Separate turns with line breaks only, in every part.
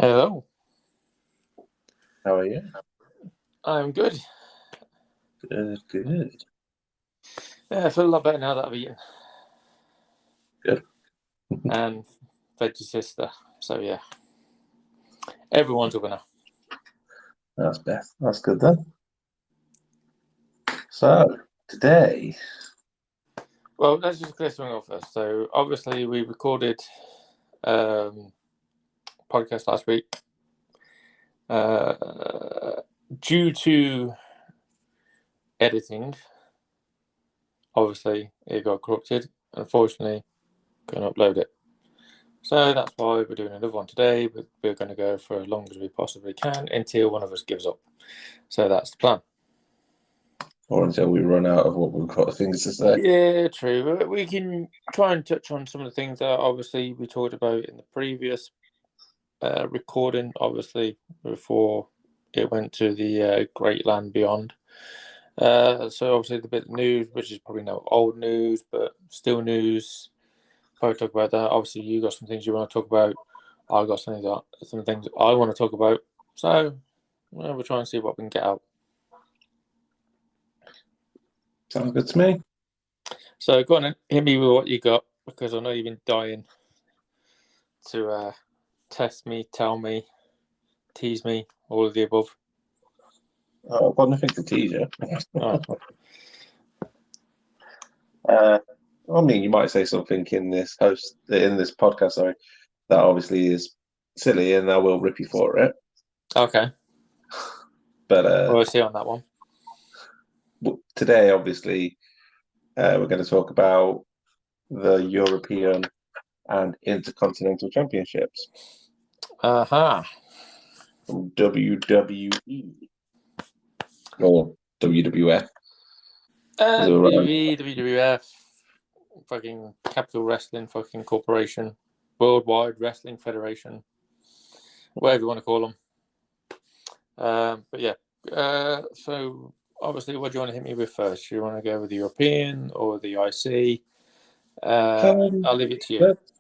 Hello,
How are you?
I'm good.
Good.
Yeah, I feel a lot better now that I've eaten
Good.
and fed your sister. So yeah, everyone's a winner.
That's Beth. That's good then. So today,
Well, let's just clear something off first. So obviously we recorded podcast last week. Due to editing, obviously it got corrupted. Unfortunately, couldn't upload it. So that's why we're doing another one today. We're going to go for as long as we possibly can until one of us gives up. So that's the plan.
or until we run out of what we've got things to say.
Yeah, true. But we can try and touch on some of the things that obviously we talked about in the previous recording, obviously, before it went to the Great Land Beyond. So obviously the bit of news, which is probably no old news, but still news. Probably talk about that. Obviously, you got some things you want to talk about. I got some things I want to talk about. So we'll try and see what we can get out.
Sounds good to me.
So go on and hit me with what you got, because I know you've been dying to test me, tell me, tease me, all of the above.
I've got nothing to tease you.
Oh.
I mean, you might say something in this podcast, sorry, that obviously is silly, and I will rip you for it.
Okay.
But
We'll see on that one.
Today, obviously, we're going to talk about the European and Intercontinental Championships
Uh-huh.
from WWE or WWF.
WWE, WWF, fucking Capital Wrestling fucking Corporation, Worldwide Wrestling Federation, whatever you want to call them. But yeah, so obviously, what do you want to hit me with first? You want to go with the European or the IC? I'll leave it to you.
Let's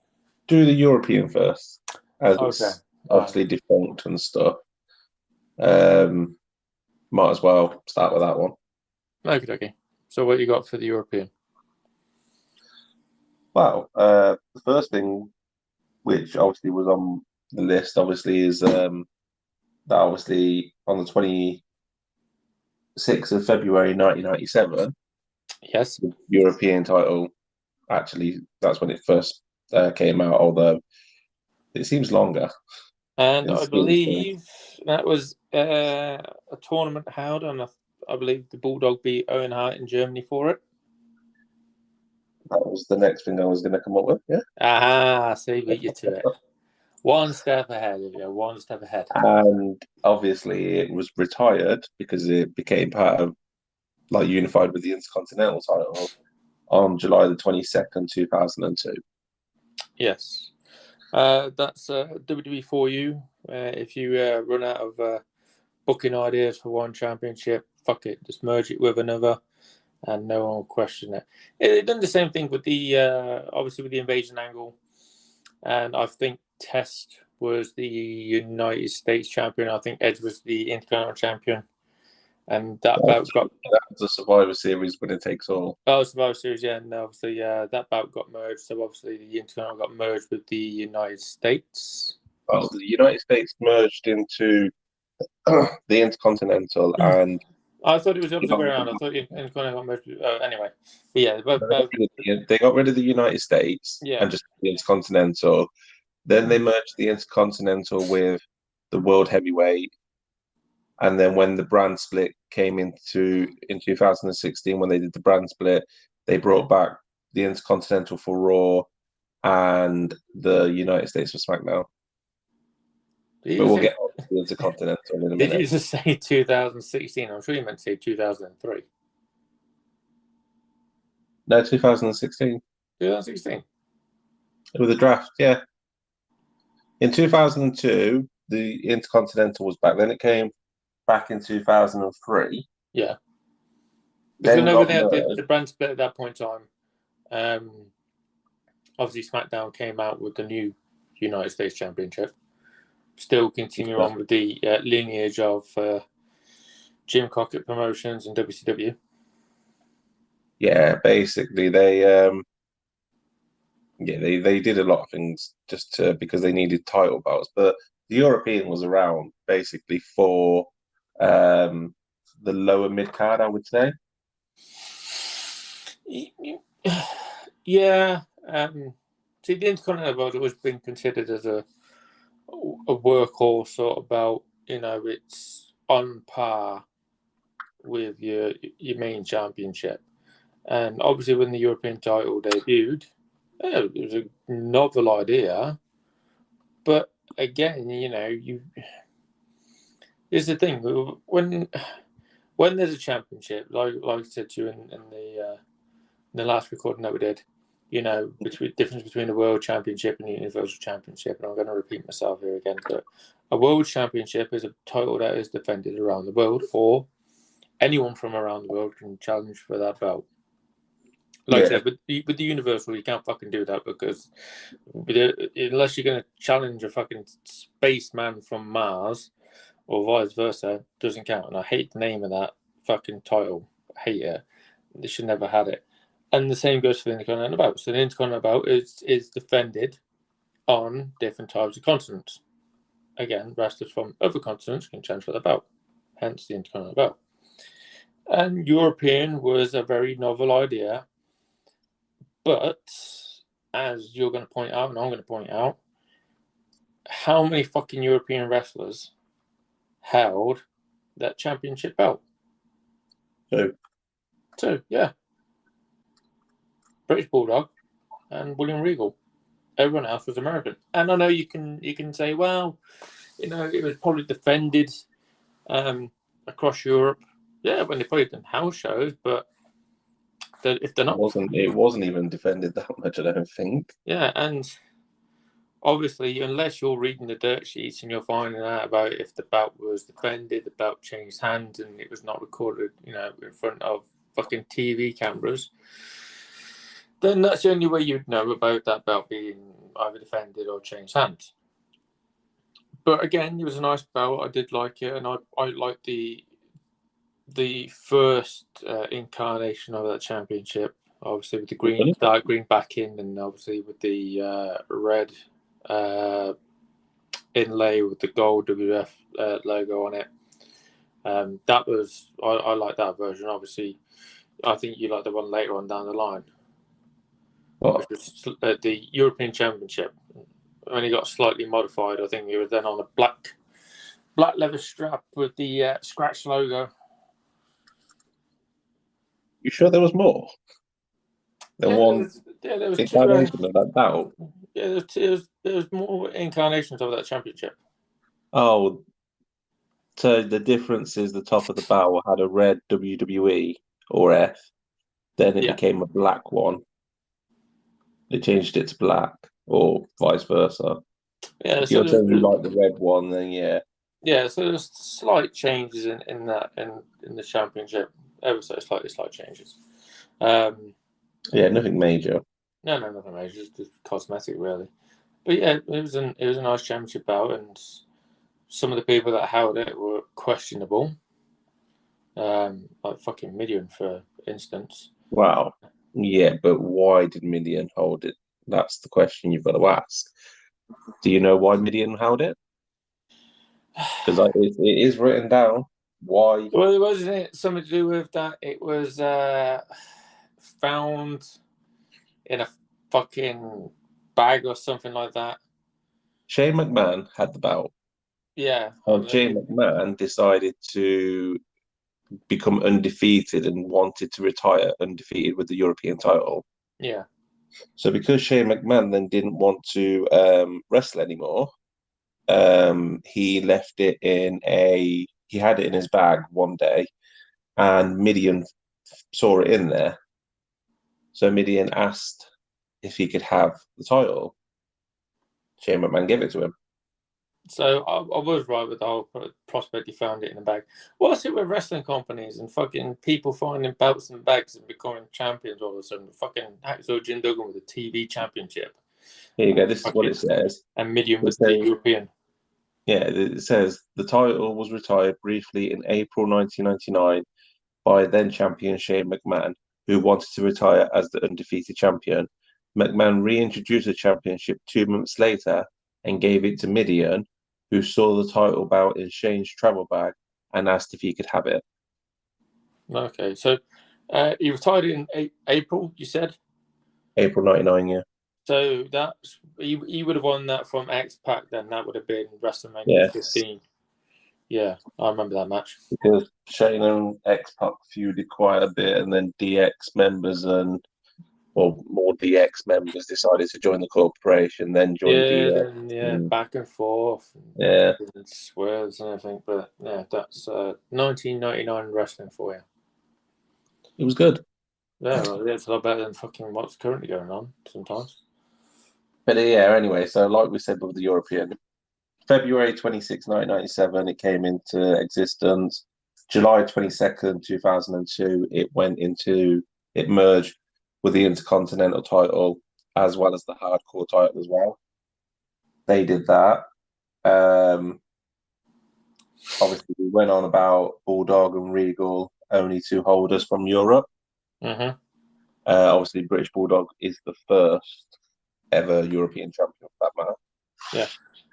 do the European first, as
Okay.
it's obviously defunct and stuff. Might as well start with that one.
Okay. So what you got for the European?
Well, the first thing, which obviously was on the list, obviously is that obviously on the 26th of February 1997,
Yes.
the European title, actually, that's when it first came out, although it seems longer.
And I believe that was a tournament held, and I believe the Bulldog beat Owen Hart in Germany for it.
That was the next thing I was going to come up with, yeah.
Aha, see, beat you to it. One step ahead of you, one step ahead.
And obviously it was retired because it became part of, like, unified with the Intercontinental title on July the 22nd, 2002.
Yes. That's WWE for you. If you run out of booking ideas for one championship, fuck it, just merge it with another, and no one will question it. It done the same thing with the obviously with the invasion angle, and I think Test was the United States champion. I think Edge was the Intercontinental champion, and that bout got
the Survivor Series winner takes all.
Oh, Survivor Series, yeah, and obviously that bout got merged. So obviously the Intercontinental got merged with the United States.
Well, the United States merged into the Intercontinental, and
I thought it was the opposite way around. I thought Intercontinental got merged. Anyway, but yeah,
they got rid of the United States and just the Intercontinental. Then they merged the Intercontinental with the World Heavyweight. And then when the brand split came in 2016, when they did the brand split, they brought back the Intercontinental for Raw and the United States for SmackDown. But we'll get on to the Intercontinental in a minute.
Did you just say 2016? I'm sure you meant to say 2003.
No, 2016.
2016?
With the draft, yeah. In 2002, the Intercontinental was back. Then it came back in 2003.
Yeah. Because I know they had the brand split at that point in time. Obviously, SmackDown came out with the new United States Championship. still continue on with the lineage of Jim Crockett Promotions and WCW.
Yeah, basically they they did a lot of things just because they needed title belts, but the European was around basically for the lower mid card, I would say.
Yeah. See, the Intercontinental Belt has always been considered as a workhorse sort of belt. You know, it's on par with your main championship. And obviously, when the European title debuted, it was a novel idea. But again, you know, here's the thing: when there's a championship, like I said to you in the last recording that we did, you know, difference between the World Championship and the Universal Championship, and I'm going to repeat myself here again, but a World Championship is a title that is defended around the world, or anyone from around the world can challenge for that belt. Like I said, with the Universal, you can't fucking do that because unless you're going to challenge a fucking spaceman from Mars or vice versa, it doesn't count. And I hate the name of that fucking title. I hate it. They should never had it. And the same goes for the Intercontinental Belt. So the Intercontinental Belt is defended on different types of continents. Again, wrestlers from other continents can challenge for the belt. Hence the Intercontinental Belt. And European was a very novel idea. But as you're going to point out, and I'm going to point out, how many fucking European wrestlers held that championship belt? Two, yeah. British Bulldog and William Regal. Everyone else was American. And I know you can say, well, you know, it was probably defended across Europe. Yeah, when they played in house shows, but if they're not,
it wasn't even defended that much, I don't think.
Yeah, and obviously, unless you're reading the dirt sheets and you're finding out about if the belt was defended, the belt changed hands, and it was not recorded, you know, in front of fucking TV cameras, then that's the only way you'd know about that belt being either defended or changed hands. But again, it was a nice belt. I did like it, and I liked the first incarnation of that championship. Obviously, with the dark green backing, and obviously with the red inlay with the gold WF logo on it. That was I like that version. Obviously, I think you like the one later on down the line, which was the European Championship. When he got slightly modified, I think he was then on a black leather strap with the scratch logo.
You sure there was more?
There was
incarnation of that belt.
Yeah, there was more incarnations of that championship.
Oh, so the difference is the top of the belt had a red WWE or F, then it became a black one. They changed it to black, or vice versa.
Yeah,
if you're saying you like the red one, then yeah.
Yeah, so there's slight changes in the championship. Ever so slight changes.
Yeah, nothing major.
No, nothing major. Just cosmetic, really. But yeah, it was a nice championship belt, and some of the people that held it were questionable. Like fucking Midian, for instance.
Wow. Yeah, but why did Midian hold it? That's the question you've got to ask. Do you know why Midian held it? Because it is written down. Why?
Well, it wasn't something to do with that. It was found in a fucking bag or something like that.
Shane McMahon had the belt.
Yeah.
And Shane McMahon decided to become undefeated and wanted to retire undefeated with the European title.
Yeah.
So because Shane McMahon then didn't want to wrestle anymore, he left it he had it in his bag one day, and Midian saw it in there. So Midian asked if he could have the title. Shane McMahon gave it to him.
So I was right with the whole prospect he found it in a bag. What's it with wrestling companies and fucking people finding belts in bags and becoming champions all of a sudden? Fucking Hacksaw Jim Duggan with a TV championship.
Here you go. This is what it says.
And Midian with the European.
Yeah, it says the title was retired briefly in April 1999 by then champion Shane McMahon, who wanted to retire as the undefeated champion. McMahon reintroduced the championship 2 months later and gave it to Mideon, who saw the title bout in Shane's travel bag and asked if he could have it.
Okay, so he retired in April, you said?
April 99, yeah.
So that's he would have won that from X-Pac then. That would have been WrestleMania 15. Yeah, I remember that match.
Because Shane and X-Pac feuded quite a bit, and then DX members more DX members decided to join the corporation, then joined DX.
Back and forth.
Yeah.
And swerves and everything. But yeah, that's 1999 wrestling for you.
It was good.
Yeah, well, it's a lot better than fucking what's currently going on sometimes.
But yeah, anyway, so like we said with the European, February 26, 1997, it came into existence. July 22nd, 2002, it merged with the Intercontinental title as well as the Hardcore title as well. They did that. Obviously, we went on about Bulldog and Regal, only two holders from Europe.
Mm-hmm.
Obviously, British Bulldog is the first ever European champion for that matter.
Yeah.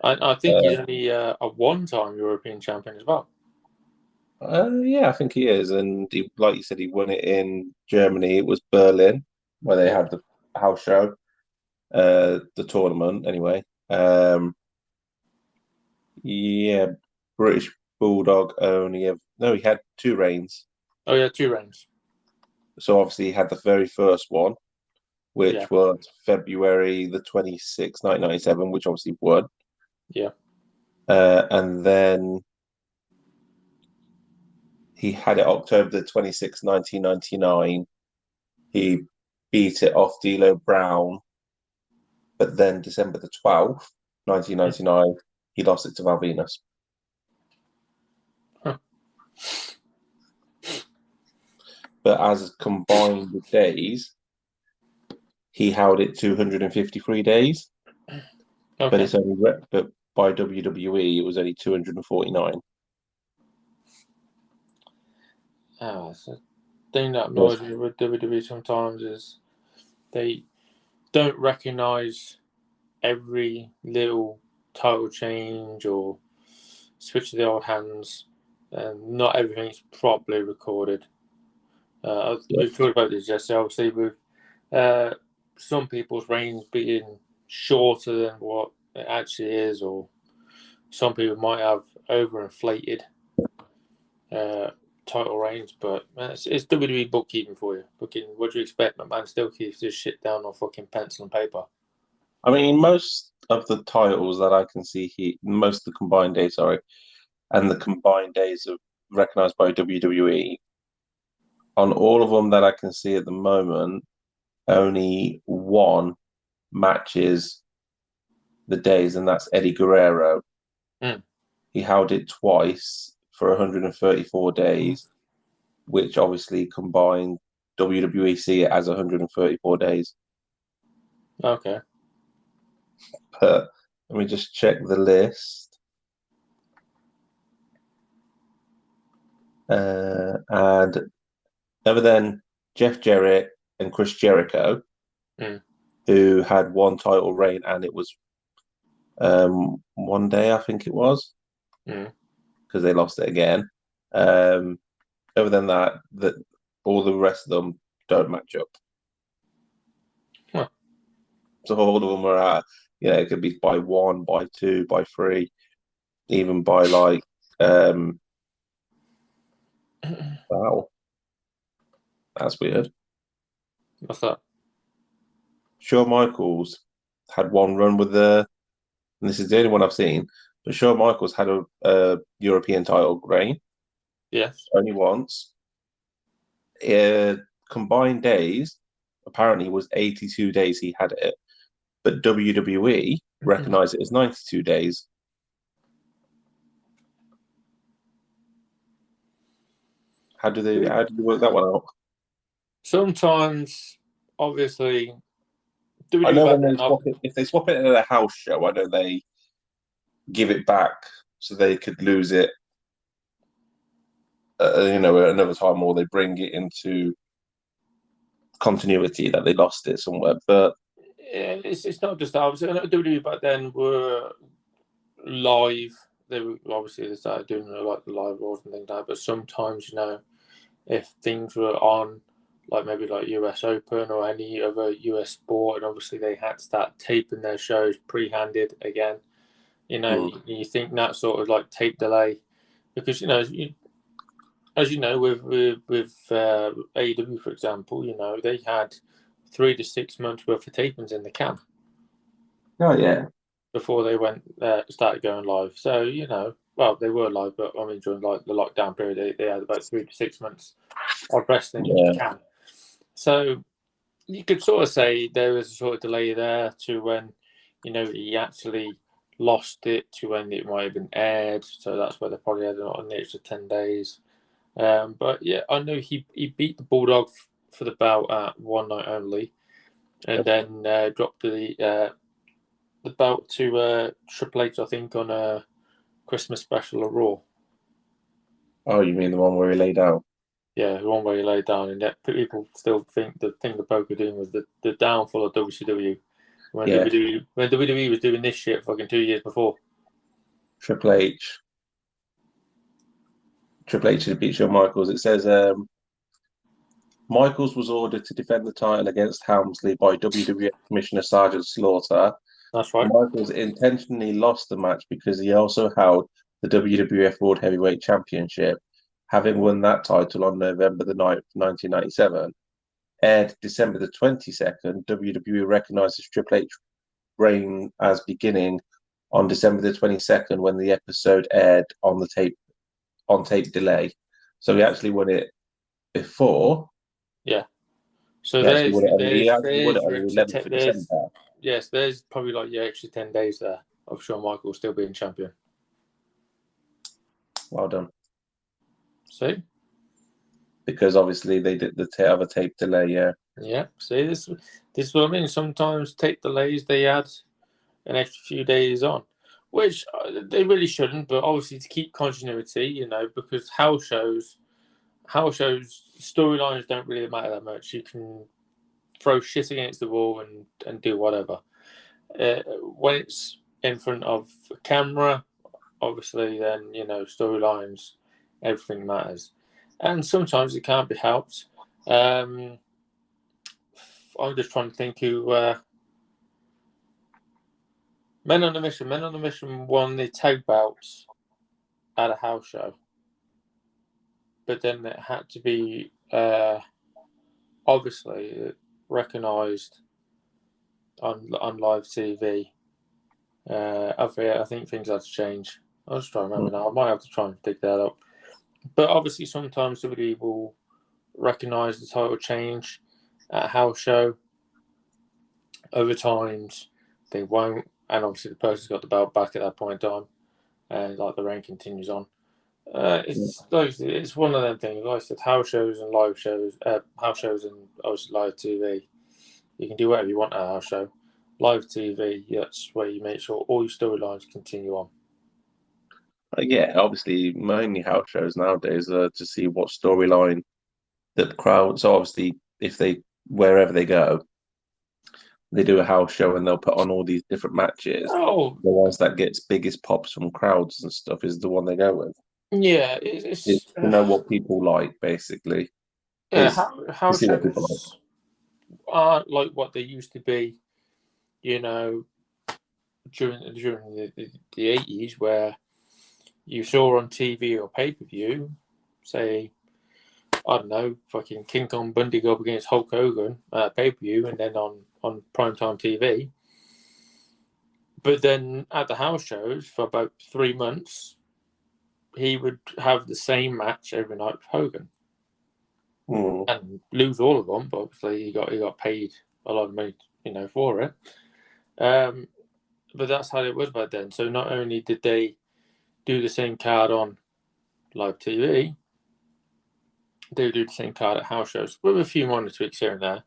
I think he's only a one-time European champion as well.
Yeah, I think he is. And like you said, he won it in Germany. It was Berlin, where they had the house show, the tournament, anyway. Yeah, British Bulldog he had 2 reigns.
Oh, yeah, 2 reigns.
So obviously he had the very first one, which was February the 26th, 1997, which obviously won.
Yeah.
And then he had it October the 26th, 1999. He beat it off D'Lo Brown. But then December the 12th, 1999, he lost it to Val Venus.
Huh.
But as combined days, he held it 253 days.
Okay.
But it's only but by WWE, it was only 249.
Oh, it's a thing that annoys me with WWE sometimes is they don't recognise every little title change or switch of the old hands, and not everything's properly recorded. We've talked about this yesterday, obviously, with some people's reigns being shorter than what it actually is, or some people might have overinflated title reigns, but it's WWE bookkeeping for you. What do you expect? McMahon still keeps this shit down on fucking pencil and paper.
I mean, most of the titles that I can see most of the combined days, and the combined days of recognized by WWE, on all of them that I can see at the moment, only one matches the days, and that's Eddie Guerrero. He held it twice for 134 days, which obviously combined WWE see it as 134 days.
Okay.
But let me just check the list. And other than Jeff Jarrett and Chris Jericho, who had one title reign, and it was one day, I think it was, because they lost it again. Other than that, all the rest of them don't match up.
Huh.
So all of them are at, it could be by 1, by 2, by 3, even by wow, that's weird.
What's that?
Shawn Michaels had one run with and this is the only one I've seen, but Shawn Michaels had a European title reign.
Yes.
Only once. Combined days, apparently, was 82 days he had it, but WWE recognized it as 92 days. How do they work that one out?
Sometimes, obviously,
I know if they swap it at a house show, I know they give it back so they could lose it, at another time, or they bring it into continuity that they lost it somewhere. But
yeah, it's not just that. Obviously, WWE back then were live. They started doing like the live wars and things like that. But sometimes, if things were on, like maybe like US Open or any other US sport, and obviously they had to start taping their shows pre-handed again. You think that sort of like tape delay, because as you know, with AEW, for example, they had 3 to 6 months worth of tapings in the can.
Oh yeah.
Before they started going live. So well, they were live, but I mean during like the lockdown period, they had about 3 to 6 months of wrestling in the can. So you could sort of say there was a sort of delay there to when he actually lost it to when it might have been aired. So that's where they probably had an extra 10 days. But yeah, I know he beat the Bulldog for the belt at one night only, and then dropped the belt to Triple H, I think, on a Christmas special of Raw.
Oh, you mean the one where he laid out?
Yeah, the one where he laid down, and yet people still think the thing that Boca doing was the downfall of WCW when WWE was doing this shit fucking 2 years before.
Triple H had beat Shawn Michaels. It says Michaels was ordered to defend the title against Helmsley by WWF Commissioner Sergeant Slaughter.
That's right.
Michaels intentionally lost the match because he also held the WWF World Heavyweight Championship, having won that title on November the 9th, 1997. Aired December the 22nd, WWE recognizes Triple H reign as beginning on December the 22nd when the episode aired on tape delay. So he actually won it before.
Yeah. So
he actually won it on the 11th of December.
Yes, there's probably like extra 10 days there of Shawn Michaels still being champion.
Well done.
See?
Because obviously they did the other tape delay, yeah.
Yeah, see, this is what I mean. Sometimes tape delays, they add an extra few days on, which they really shouldn't, but obviously to keep continuity, because house shows storylines don't really matter that much. You can throw shit against the wall and do whatever. When it's in front of a camera, obviously then storylines, everything matters, and sometimes it can't be helped. I'm just trying to think who Men on a Mission won the tag belts at a house show, but then it had to be obviously recognised on live TV. I think things had to change. I'll just try to remember now. I might have to try and dig that up. But obviously, sometimes somebody will recognise the title change at a house show. Other times, they won't. And obviously, the person's got the belt back at that point in time. And like the reign continues on. It's one of them things. Like I said, house shows and live shows, house shows and obviously live TV. You can do whatever you want at a house show. Live TV, that's where you make sure all your storylines continue on.
Yeah, obviously, mainly house shows nowadays to see what storyline that the crowd. So obviously, wherever they go, they do a house show and they'll put on all these different matches.
Oh,
the ones that gets biggest pops from crowds and stuff is the one they go with.
Yeah,
it's to know what people like, basically.
Yeah, house shows aren't like what they used to be, during the 80s, where you saw on TV or pay-per-view, say, I don't know, fucking King Kong Bundy go up against Hulk Hogan pay-per-view and then on primetime TV. But then at the house shows for about 3 months, he would have the same match every night with Hogan. And lose all of them, but obviously he got paid a lot of money, for it. But that's how it was back then. So not only did they do the same card on live TV, they do the same card at house shows with a few minor tweaks here and there,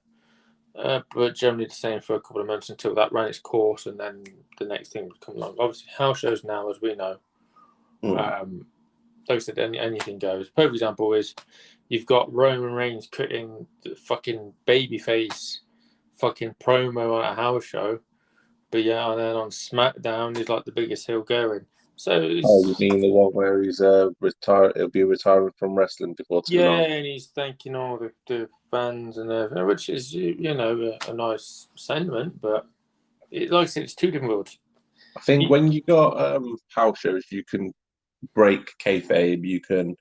but generally the same for a couple of months until that ran its course, and then the next thing would come along. Obviously, house shows now, as we know, Like I said, anything goes. Perfect example is you've got Roman Reigns cutting the fucking babyface fucking promo on a house show, but yeah, and then on SmackDown he's like the biggest heel going. So
you mean the one where he's retired? He'll be retiring from wrestling before too long.
And he's thanking all the fans and everything, which is a nice sentiment, but like I said, it's two different worlds.
I think when you got house shows, you can break kayfabe, you can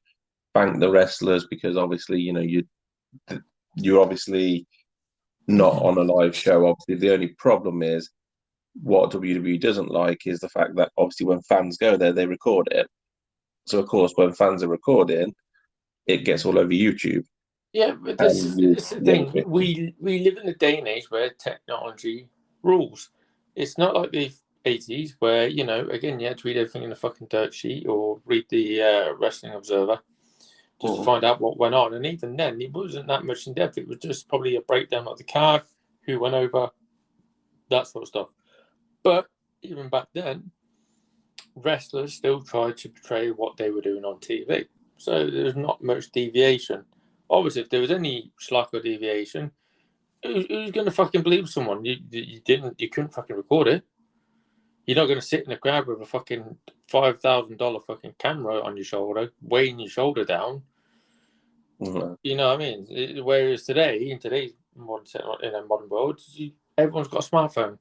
thank the wrestlers because obviously you're obviously not on a live show. Obviously, the only problem is what WWE doesn't like is the fact that obviously when fans go there, they record it. So of course, when fans are recording, it gets all over YouTube.
Yeah, but this is the thing. We live in a day and age where technology rules. It's not like the 80s where, again, you had to read everything in a fucking dirt sheet or read the Wrestling Observer just to find out what went on. And even then, it wasn't that much in depth. It was just probably a breakdown of the card, who went over, that sort of stuff. But even back then, wrestlers still tried to portray what they were doing on TV. So there's not much deviation. Obviously, if there was any slack or deviation, who's going to fucking believe someone? You couldn't fucking record it. You're not going to sit in a crowd with a fucking $5,000 fucking camera on your shoulder, weighing your shoulder down.
Mm-hmm.
You know what I mean? Whereas today, in today's modern world, everyone's got a smartphone.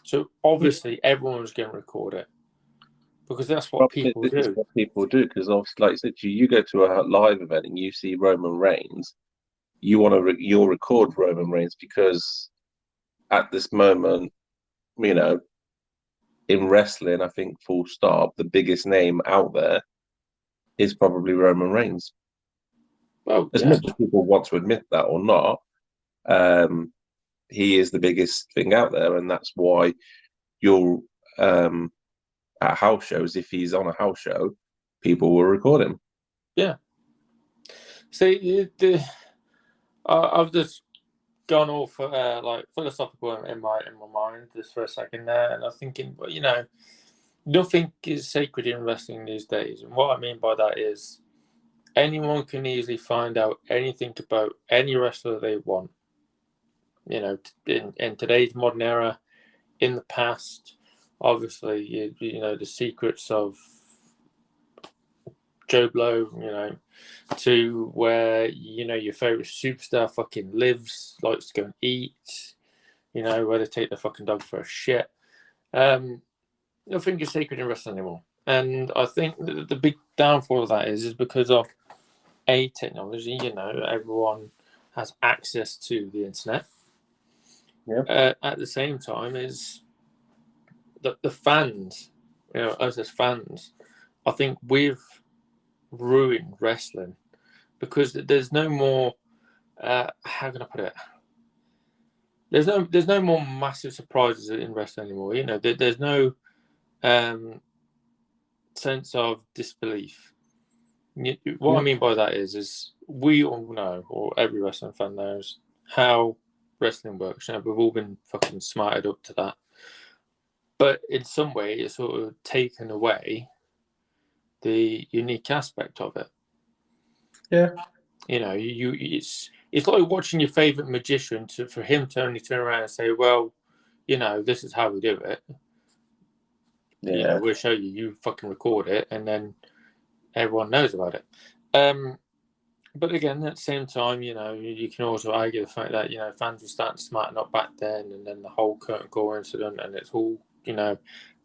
So obviously, everyone's going to record it because that's what people do.
It's what people do because obviously, like I said, you go to a live event and you see Roman Reigns, you'll record Roman Reigns because at this moment, in wrestling, I think full stop, the biggest name out there is probably Roman Reigns.
Well,
as much as people want to admit that or not, he is the biggest thing out there, and that's why you'll at house shows, if he's on a house show, people will record him.
Yeah. See, I've just gone all for like philosophical in my mind just for a second there, and I'm thinking, nothing is sacred in wrestling these days, and what I mean by that is anyone can easily find out anything about any wrestler they want. In today's modern era, in the past, obviously, the secrets of Joe Blow, to where, your favorite superstar fucking lives, likes to go and eat, where they take the fucking dog for a shit. Nothing is sacred in wrestling anymore. And I think the big downfall of that is because of technology, everyone has access to the internet.
Yeah.
At the same time is the fans, us as fans, I think we've ruined wrestling because there's no more how can I put it, there's no more massive surprises in wrestling anymore. There's no sense of disbelief. What I mean by that is we all know, or every wrestling fan knows, how wrestling works. We've all been fucking smarted up to that, but in some way it's sort of taken away the unique aspect of it.
Yeah.
It's like watching your favorite magician for him to only turn around and say, well, this is how we do it.
Yeah.
We'll show you, you fucking record it, and then everyone knows about it. But again, at the same time, you can also argue the fact that, fans were starting to smarten up back then, and then the whole curtain call incident, and it's all,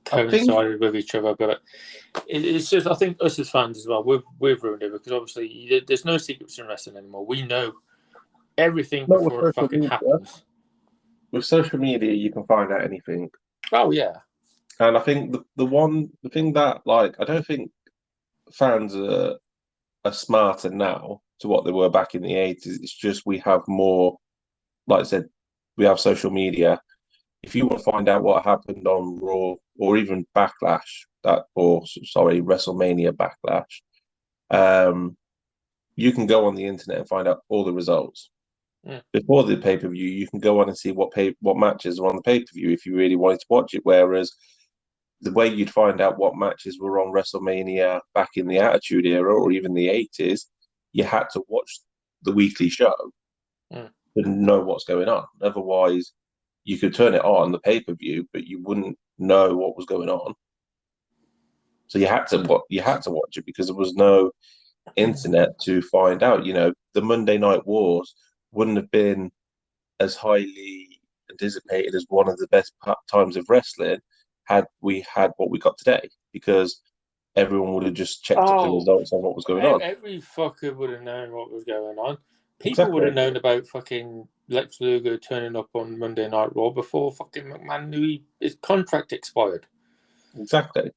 coincided with each other. But it's just, I think us as fans as well, we've ruined it because obviously there's no secrets in wrestling anymore. We know everything before it fucking happens.
With social media, you can find out anything.
Oh, yeah.
And I think the thing that, like, I don't think fans are smarter now to what they were back in the 80s. It's just we have more, like I said, we have social media. If you want to find out what happened on Raw or even Backlash, WrestleMania Backlash, you can go on the internet and find out all the results.
Yeah.
Before the pay-per-view, you can go on and see what matches are on the pay-per-view if you really wanted to watch it. Whereas the way you'd find out what matches were on WrestleMania back in the Attitude Era or even the 80s, you had to watch the weekly show to know what's going on. Otherwise, you could turn it on the pay-per-view, but you wouldn't know what was going on. So you had to watch it because there was no internet to find out. You know, the Monday Night Wars wouldn't have been as highly anticipated as one of the best times of wrestling had we had what we got today, because everyone would have just checked up the results on what was going on.
Every fucker would have known what was going on. People would have known about fucking Lex Luger turning up on Monday Night Raw before fucking McMahon knew his contract expired.
Exactly.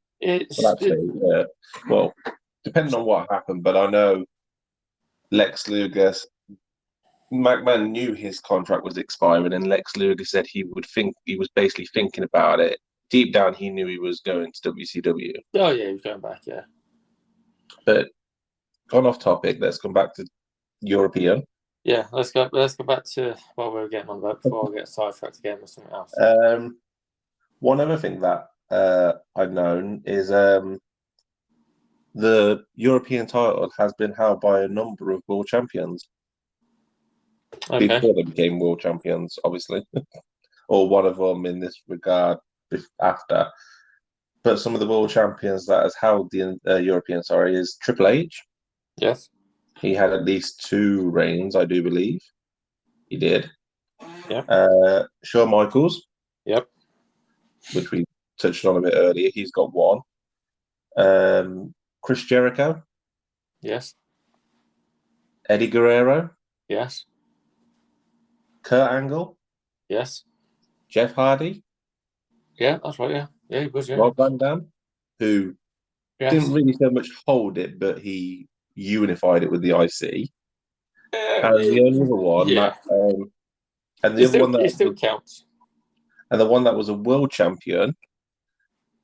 Well, depending on what happened, but I know Lex Luger, McMahon knew his contract was expiring, and Lex Luger said he was basically thinking about it. Deep down, he knew he was going to WCW.
Oh yeah, he was going back. Yeah.
But gone off topic. Let's come back to European.
Yeah, let's go back to what we were getting on about before I get sidetracked again with something else.
One other thing that I've known is the European title has been held by a number of world champions before they became world champions, obviously, or one of them in this regard after. But some of the world champions that has held the European, is Triple H.
Yes.
He had at least 2 reigns, I do believe. He did.
Yeah.
Shawn Michaels.
Yep.
Which we touched on a bit earlier. He's got 1. Chris Jericho.
Yes.
Eddie Guerrero.
Yes.
Kurt Angle.
Yes.
Jeff Hardy.
Yeah, that's right. Yeah. Yeah, he was. Yeah.
Rob Van Dam, who didn't really so much hold it, but he unified it with the IC. And the other one, and the other one that
still counts.
And the one that was a world champion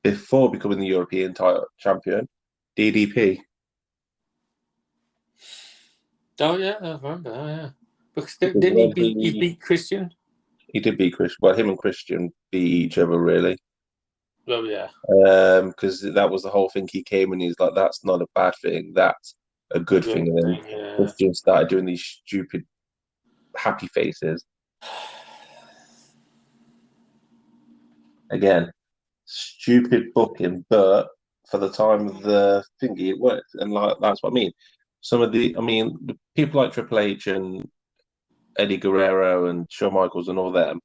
before becoming the European title champion, DDP.
Oh yeah, I remember. Oh yeah, because didn't he beat Christian?
He did beat Christian. Well, him and Christian beat each other, really.
Oh yeah.
Because that was the whole thing. He came and he's like, "That's not a bad thing. That's a good thing." And then Christian started doing these stupid happy faces. Again, stupid booking, but for the time of the thingy, it worked, and that's what I mean. The people like Triple H and Eddie Guerrero and Shawn Michaels and all them,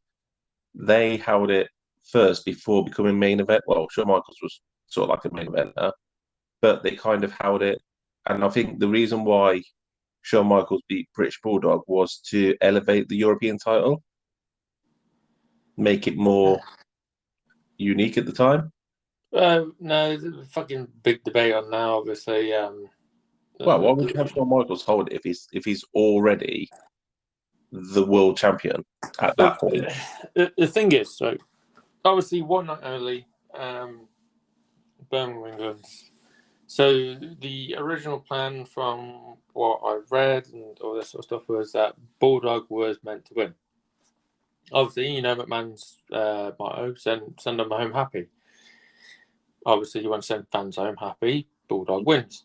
they held it first before becoming main event. Well, Shawn Michaels was sort of like a main eventer, but they kind of held it. And I think the reason why Shawn Michaels beat British Bulldog was to elevate the European title, make it more unique at the time.
No, there's a fucking big debate on now, obviously.
Well, why would you have Shawn Michaels hold it if he's already the world champion at that point?
The thing is, so obviously one night only, Birmingham, England. So the original plan, from what I read and all this sort of stuff, was that Bulldog was meant to win. Obviously, McMahon's motto: send them home happy. Obviously, you want to send fans home happy. Bulldog wins.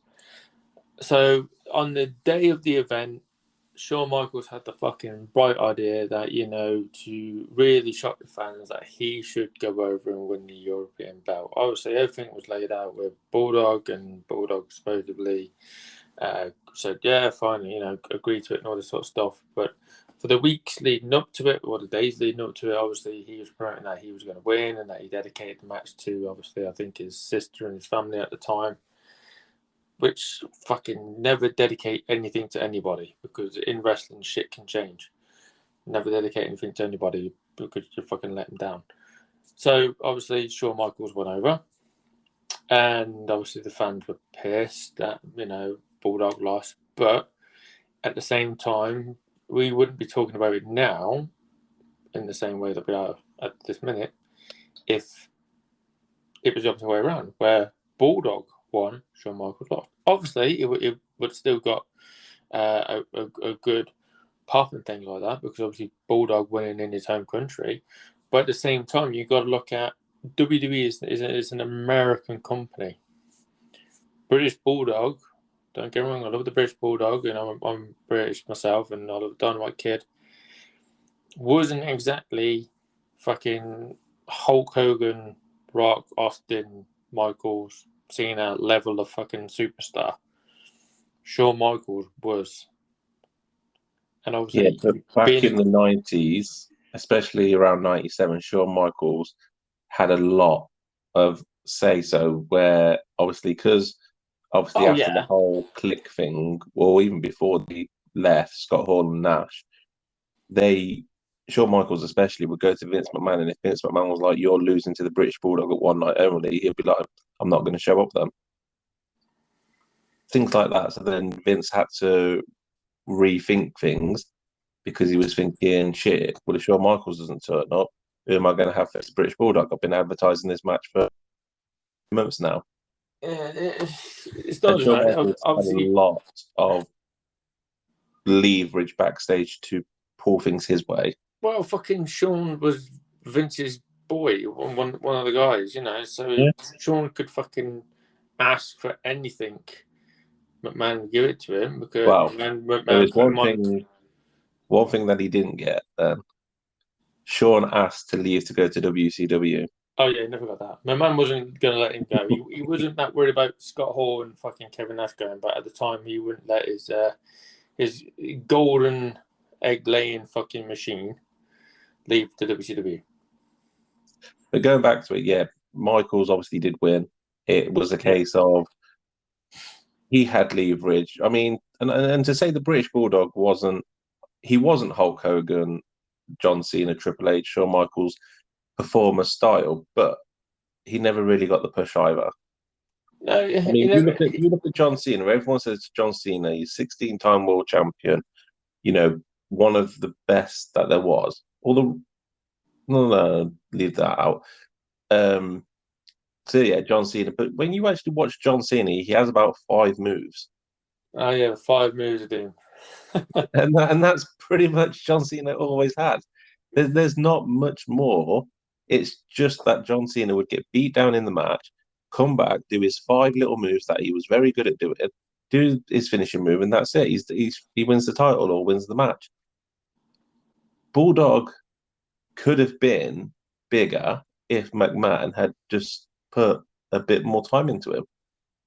So on the day of the event, Shawn Michaels had the fucking bright idea that, to really shock the fans, that he should go over and win the European belt. Obviously, everything was laid out with Bulldog, and Bulldog supposedly said, yeah, fine, agree to it and all this sort of stuff. But for the weeks leading up to it, or the days leading up to it, obviously he was promoting that he was going to win and that he dedicated the match to, obviously, I think his sister and his family at the time. Which fucking never dedicate anything to anybody, because in wrestling shit can change. Never dedicate anything to anybody because you fucking let them down. So obviously Shawn Michaels went over, and obviously the fans were pissed that Bulldog lost. But at the same time, we wouldn't be talking about it now in the same way that we are at this minute if it was the opposite way around, where Bulldog won, Shawn Michaels lost. Obviously, it would still got a good pop and things like that, because obviously Bulldog winning in his home country. But at the same time, you've got to look at WWE is an American company. British Bulldog, don't get me wrong, I love the British Bulldog, and I'm British myself, and I love Dynamite Kid. Wasn't exactly fucking Hulk Hogan, Rock, Austin, Michaels, Cena level of fucking superstar. Shawn Michaels was. And obviously,
but back in the 90s, especially around 97, Shawn Michaels had a lot of say-so where because after the whole click thing, or even before they left, Scott Hall and Nash, Shawn Michaels especially would go to Vince McMahon, and if Vince McMahon was like, "You're losing to the British Bulldog at one night only," he'd be like, "I'm not going to show up then." Things like that. So then Vince had to rethink things because he was thinking, "Shit, well, if Shawn Michaels doesn't turn up, who am I going to have for the British Bulldog? I've been advertising this match for months now."
Yeah, it's not
Shawn Michaels
obviously
had a lot of leverage backstage to pull things his way.
Well, fucking Shawn was Vince's boy, one of the guys, you know. So Shawn could fucking ask for anything. McMahon would give it to him because McMahon
there is
put him on.
One thing that he didn't get. Shawn asked to leave to go to WCW.
Oh yeah, never got that. McMahon wasn't going to let him go. He wasn't that worried about Scott Hall and fucking Kevin Nash going, but at the time he wouldn't let his golden egg laying fucking machine leave to WCW.
But going back to it, Michaels obviously did win. It was a case of he had leverage. I mean, and to say the British Bulldog wasn't Hulk Hogan, John Cena, Triple H, Shawn Michaels' performer style, but he never really got the push either.
No,
I mean, you look at John Cena. Everyone says John Cena, he's 16-time world champion. You know, one of the best that there was. No, leave that out. So yeah, John Cena. But when you actually watch John Cena, he has about 5 moves.
Oh yeah, 5 moves a game.
and that's pretty much John Cena always had. There's not much more. It's just that John Cena would get beat down in the match, come back, do his 5 little moves that he was very good at doing, do his finishing move, and that's it. He wins the title or wins the match. Bulldog could have been bigger if McMahon had just put a bit more time into him.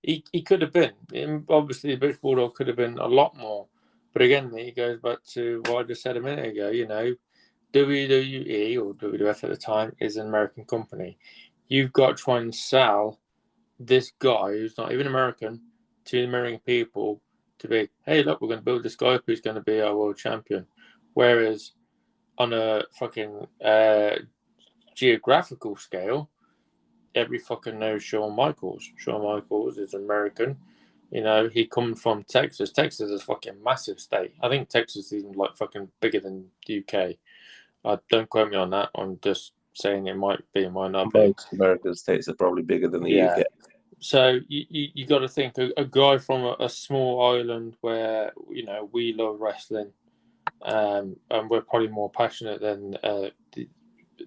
He could have been. Obviously, the British Bulldog could have been a lot more. But again, it goes back to what I just said a minute ago. You know, WWE or WWF at the time is an American company. You've got to try and sell this guy who's not even American to the American people to be, hey, look, we're going to build this guy up who's going to be our world champion. Whereas on a fucking geographical scale, every fucking knows Shawn Michaels. Shawn Michaels is American. You know, he comes from Texas. Texas is a fucking massive state. I think Texas is even like fucking bigger than the UK. Don't quote me on that. I'm just saying it might be, it might not be.
Most American states are probably bigger than the UK.
So you got to think a guy from a small island where, you know, we love wrestling, and we're probably more passionate than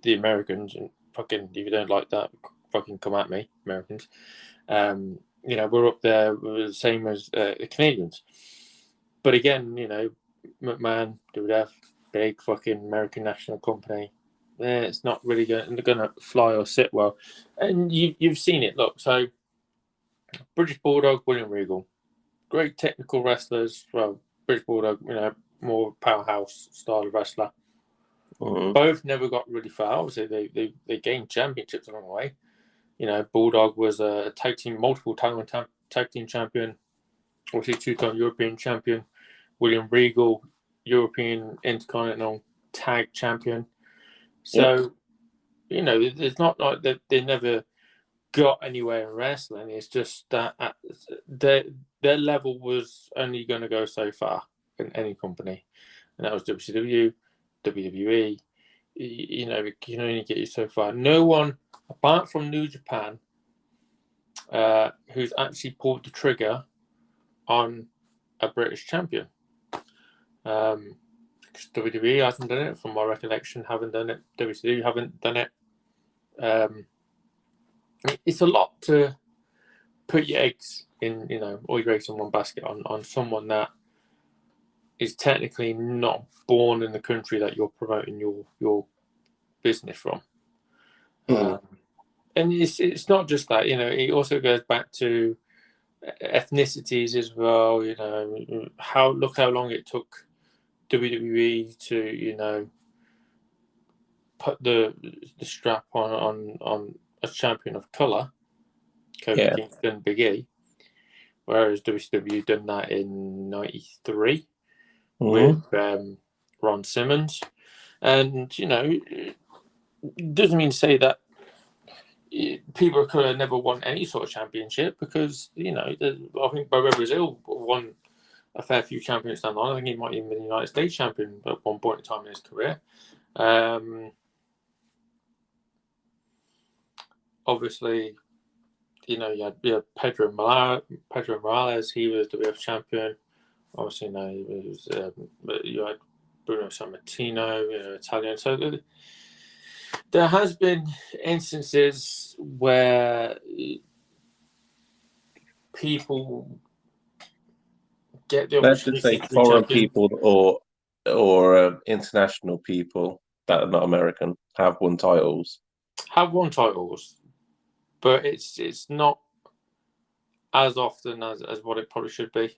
the Americans. And fucking, if you don't like that, fucking come at me, Americans. You know, we're up there, we're the same as the Canadians. But again, you know, McMahon, WWF, big fucking American national company. It's not really going to fly or sit well. And you've seen it. Look, so British Bulldog, William Regal, great technical wrestlers. Well, British Bulldog, you know, more powerhouse style of wrestler.
Mm-hmm.
Both never got really far. Obviously, they gained championships along the way. You know, Bulldog was a multiple time tag team champion, obviously 2-time European champion. William Regal, European Intercontinental Tag Champion. So, you know, it's not like they never got anywhere in wrestling. It's just that their level was only going to go so far in any company, and that was WCW, WWE. You know, it can only get you so far. No one, apart from New Japan, who's actually pulled the trigger on a British champion. WWE hasn't done it, from my recollection, haven't done it. WCW haven't done it. it's a lot to put your eggs in, all your eggs in one basket on someone that is technically not born in the country that you're promoting your business from. And it's not just that, it also goes back to ethnicities as well. Look how long it took WWE to put the strap on a champion of color, Kofi Kingston, Big E, whereas WCW done that in '93 with Ron Simmons, and it doesn't mean to say that people of color never won any sort of championship, because I think Bobo Brazil won a fair few championships down the line. I think he might even be the United States champion at one point in time in his career. Obviously, you had Pedro Morales. He was the WWF champion. Obviously, he was. You had Bruno Sammartino, Italian. So there has been instances where people get the opportunity.
Let's just say foreign people or international people that are not American have won titles.
But it's not as often as what it probably should be.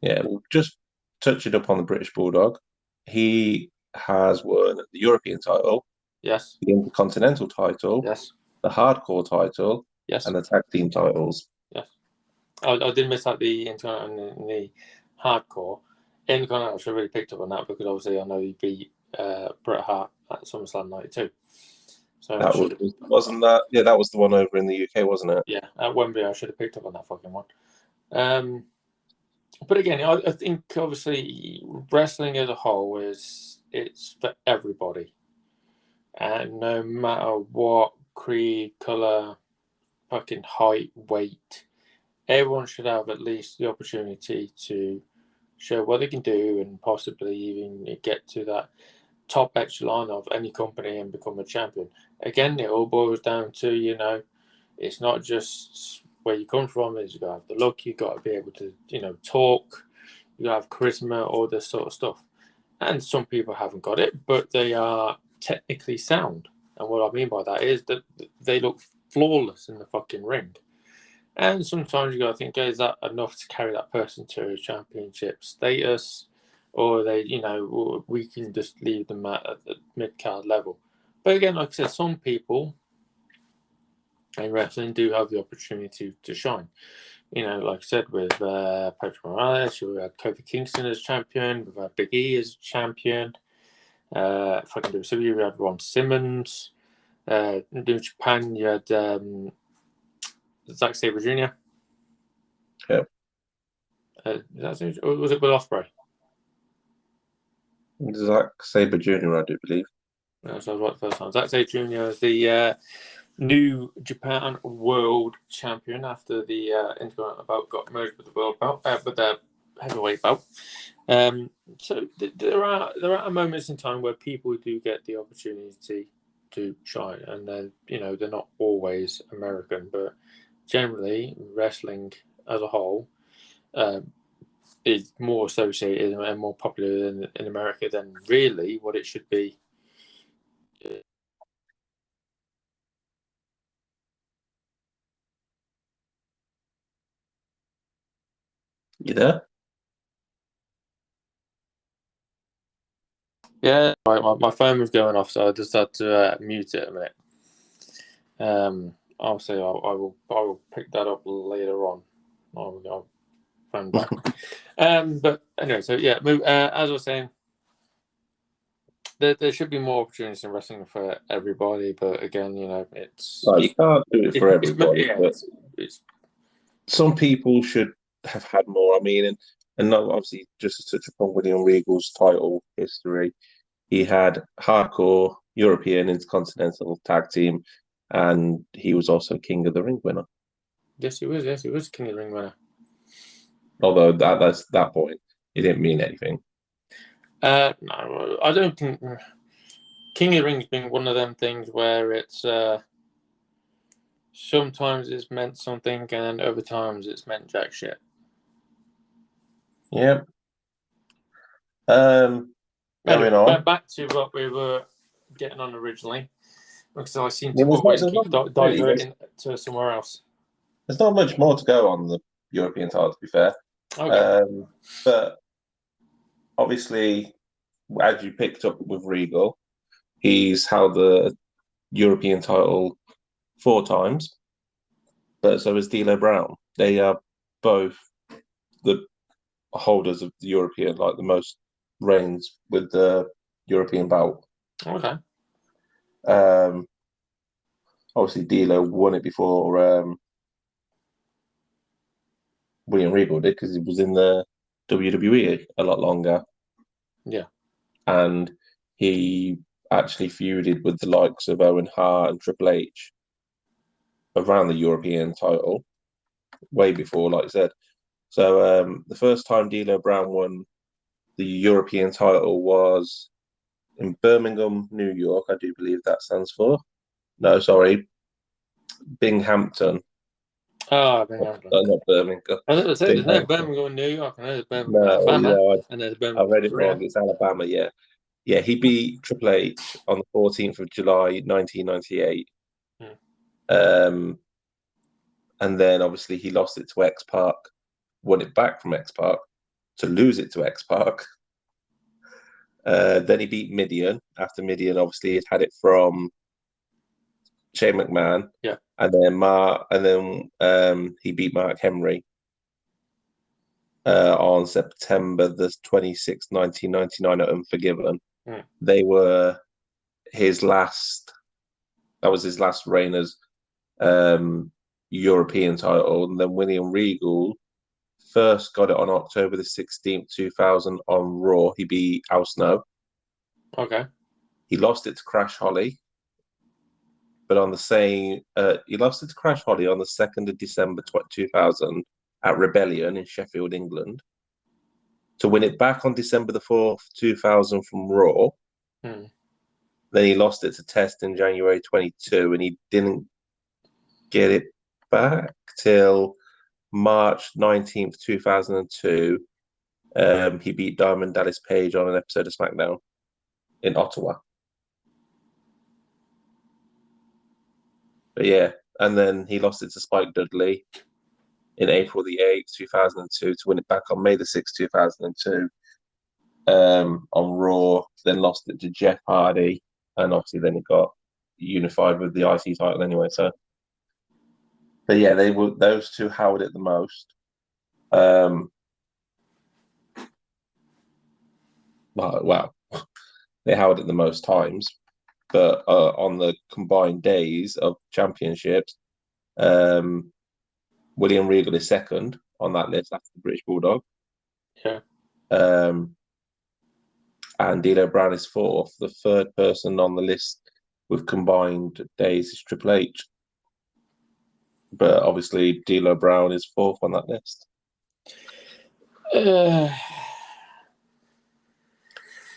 Yeah, well, just touching up on the British Bulldog, he has won the European title,
yes,
the Intercontinental title,
yes,
the Hardcore title,
yes,
and the Tag Team titles.
Yes, I did miss out the Intercontinental and the Hardcore. Intercontinental, I should have really picked up on that, because obviously I know he beat Bret Hart at SummerSlam '92. So
that wasn't that. Yeah, that was the one over in the UK, wasn't it?
Yeah, at Wembley. I should have picked up on that fucking one. But again, I think obviously wrestling as a whole it's for everybody, and no matter what creed, color, fucking height, weight, everyone should have at least the opportunity to show what they can do, and possibly even get to that top echelon of any company and become a champion. Again, it all boils down to, it's not just where you come from. You've got to have the look, you've got to be able to, talk, you have charisma, all this sort of stuff. And some people haven't got it, but they are technically sound. And what I mean by that is that they look flawless in the fucking ring. And sometimes you got to think, is that enough to carry that person to a championship status? Or they, we can just leave them at the mid-card level. But again, like I said, some people in wrestling do have the opportunity to shine. Like I said, with Pedro Morales, we had Kofi Kingston as champion, we've had Big E as champion. If I can do it, so we had Ron Simmons. In Japan, you had Zack Sabre Jr.
Yeah.
Or was it with Ospreay?
Zack Sabre Jr., I do believe.
No, so I was right the first time. Zack Sabre Jr. is the new Japan World Champion after the Intercontinental belt got merged with the World belt, with the heavyweight belt. So there are moments in time where people do get the opportunity to shine, and then they're not always American, but generally wrestling as a whole is more associated and more popular in America than really what it should be.
You there?
Yeah, my phone was going off, so I just had to mute it a minute. Obviously, I will pick that up later on. I'll phone back. But anyway, so yeah, as I was saying, there should be more opportunities in wrestling for everybody. But again, it's
you can't do it for everybody.
It's
some people should have had more. I mean, and not obviously just to touch upon William Regal's title history. He had Hardcore, European, Intercontinental Tag Team, and he was also King of the Ring winner.
Yes, he was. Yes, he was King of the Ring winner.
Although that's that point, it didn't mean anything.
No, I don't think King of the Ring's been one of them things where it's sometimes it's meant something, and then other times it's meant jack shit.
Yeah. Going on.
Back to what we were getting on originally, because I seem to
Well,
always keep diverting to somewhere else.
There's not much more to go on the European title, to be fair.
Okay.
But obviously, as you picked up with Regal, he's held the European title 4 times, but so is D'Lo Brown. They are both the holders of the European, like the most reigns with the European belt.
Okay.
Obviously, D'Lo won it before William Regal did because he was in the WWE a lot longer.
Yeah.
And he actually feuded with the likes of Owen Hart and Triple H around the European title way before, like I said. So the first time D'Lo Brown won the European title was in Birmingham, New York. I do believe that stands for. No, sorry, Binghamton.
Oh, Binghamton.
Not Birmingham.
I was going to say, there's no Birmingham in New York, and there's Birmingham
no,
Alabama,
yeah,
and there's Birmingham.
I read it wrong. It's Alabama, yeah. Yeah, he beat Triple H on the 14th of July, 1998. And then obviously he lost it to X Park, won it back from X Park to lose it to X Park. Then he beat Midian after Midian obviously had it from Shane McMahon.
Yeah.
And then he beat Mark Henry on September the 26th, 1999 at Unforgiven. They were that was his last reign as European title. And then William Regal first got it on October the 16th, 2000 on Raw. He beat Al Snow.
Okay.
He lost it to Crash Holly. But on the same, he lost it to Crash Holly on the 2nd of December 2000 at Rebellion in Sheffield, England. To win it back on December the 4th, 2000 from Raw. Then he lost it to Test in January 22, and he didn't get it back till March 19th, 2002. He beat Diamond Dallas Page on an episode of SmackDown in Ottawa. But yeah, and then he lost it to Spike Dudley in April the 8th, 2002 to win it back on May the 6th, 2002 on Raw. Then lost it to Jeff Hardy, and obviously then it got unified with the IC title anyway. So, but yeah, those two held it the most. Well, they held it the most times, but on the combined days of championships, William Regal is second on that list after the British Bulldog.
Yeah.
And D'Lo Brown is fourth. The third person on the list with combined days is Triple H. But obviously, D'Lo Brown is fourth on that list. It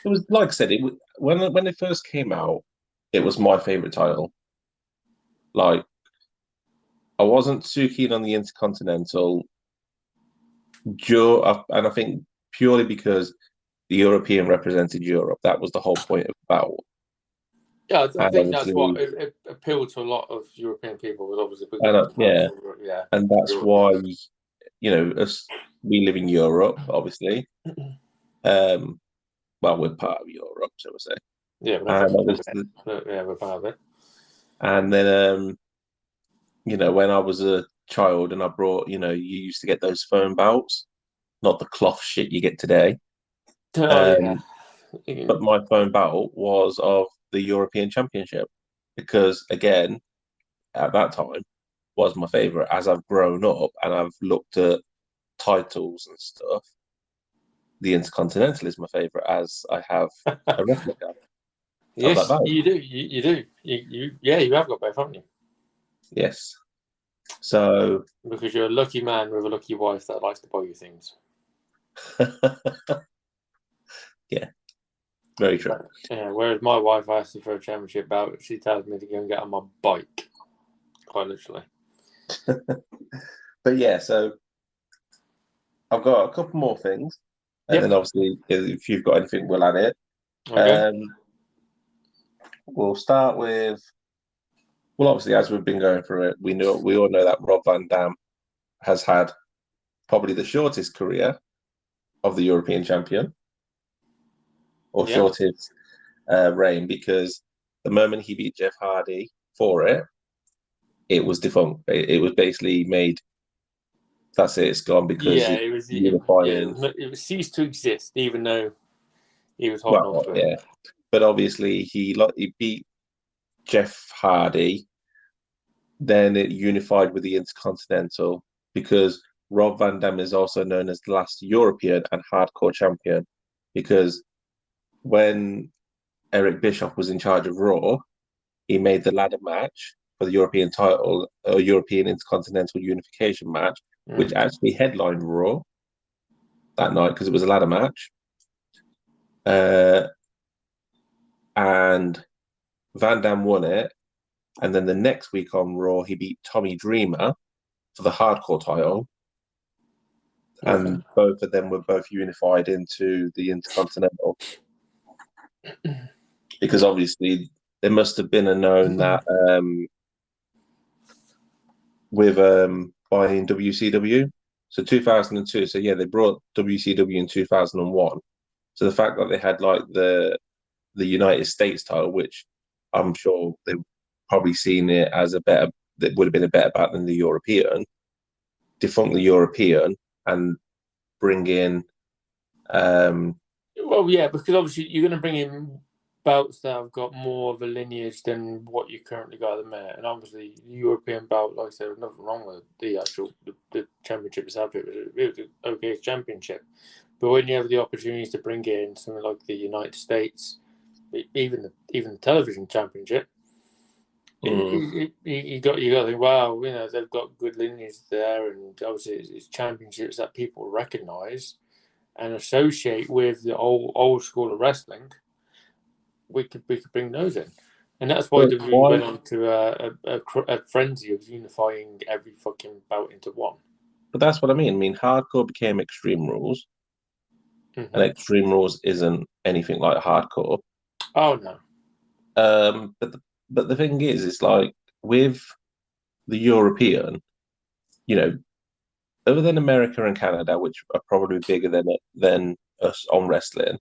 was like I said, when it first came out, it was my favorite title. Like, I wasn't too keen on the Intercontinental, and I think purely because the European represented Europe. That was the whole point of the battle.
Yeah, I think that's what it appealed to a lot of European people. Was obviously
and that's why we live in Europe, obviously. Well, we're part of Europe, so we say.
Yeah, we're part of it.
And then, when I was a child and I brought, you used to get those foam belts, not the cloth shit you get today. But my foam belt was of the European Championship because, again, at that time, was my favorite. As I've grown up and I've looked at titles and stuff, the Intercontinental is my favorite, as I have a replica.
Yes, you do. You do. You have got both, haven't you?
Yes. So
because you're a lucky man with a lucky wife that likes to buy you things.
Yeah, very true.
Yeah, whereas my wife asks me for a championship belt, she tells me to go and get on my bike. quite literally.
But yeah, so I've got a couple more things, and then obviously if you've got anything, we'll add it.
Okay.
We'll start with, well, obviously as we've been going through it, we all know that Rob Van Dam has had probably the shortest career of the European champion, or shortest reign, because the moment he beat Jeff Hardy for it, it was defunct. It was basically made. That's it. It's gone because
it was
unifying.
it was ceased to exist, even though he was holding on to it.
Yeah, but obviously he beat Jeff Hardy. Then it unified with the Intercontinental because Rob Van Dam is also known as the last European and hardcore champion, because when Eric Bischoff was in charge of Raw, he made the ladder match for the European title, a European Intercontinental Unification match, which actually headlined Raw that night because it was a ladder match. And Van Dam won it. And then the next week on Raw, he beat Tommy Dreamer for the hardcore title. And both of them were both unified into the Intercontinental. Because obviously there must have been a known that with buying WCW. So 2002. So yeah, they brought WCW in 2001. So the fact that they had like the United States title, which I'm sure they've probably seen it as that would have been a better bout than the European, defunct the European and bring in.
Well, yeah, because obviously you're going to bring in belts that have got more of a lineage than what you currently got at the minute, and obviously the European belt, like I said, there's nothing wrong with the actual the championship itself. It was an okay championship, but when you have the opportunities to bring in something like the United States, even the television championship, you got to think, wow, they've got good lineage there, and obviously it's championships that people recognise and associate with the old school of wrestling. We could bring those in, and that's why WWE went on to a frenzy of unifying every fucking bout into one.
But that's what I mean. I mean, hardcore became Extreme Rules, and Extreme Rules isn't anything like hardcore.
Oh no.
But the thing is, it's like with the European, other than America and Canada, which are probably bigger than us on wrestling,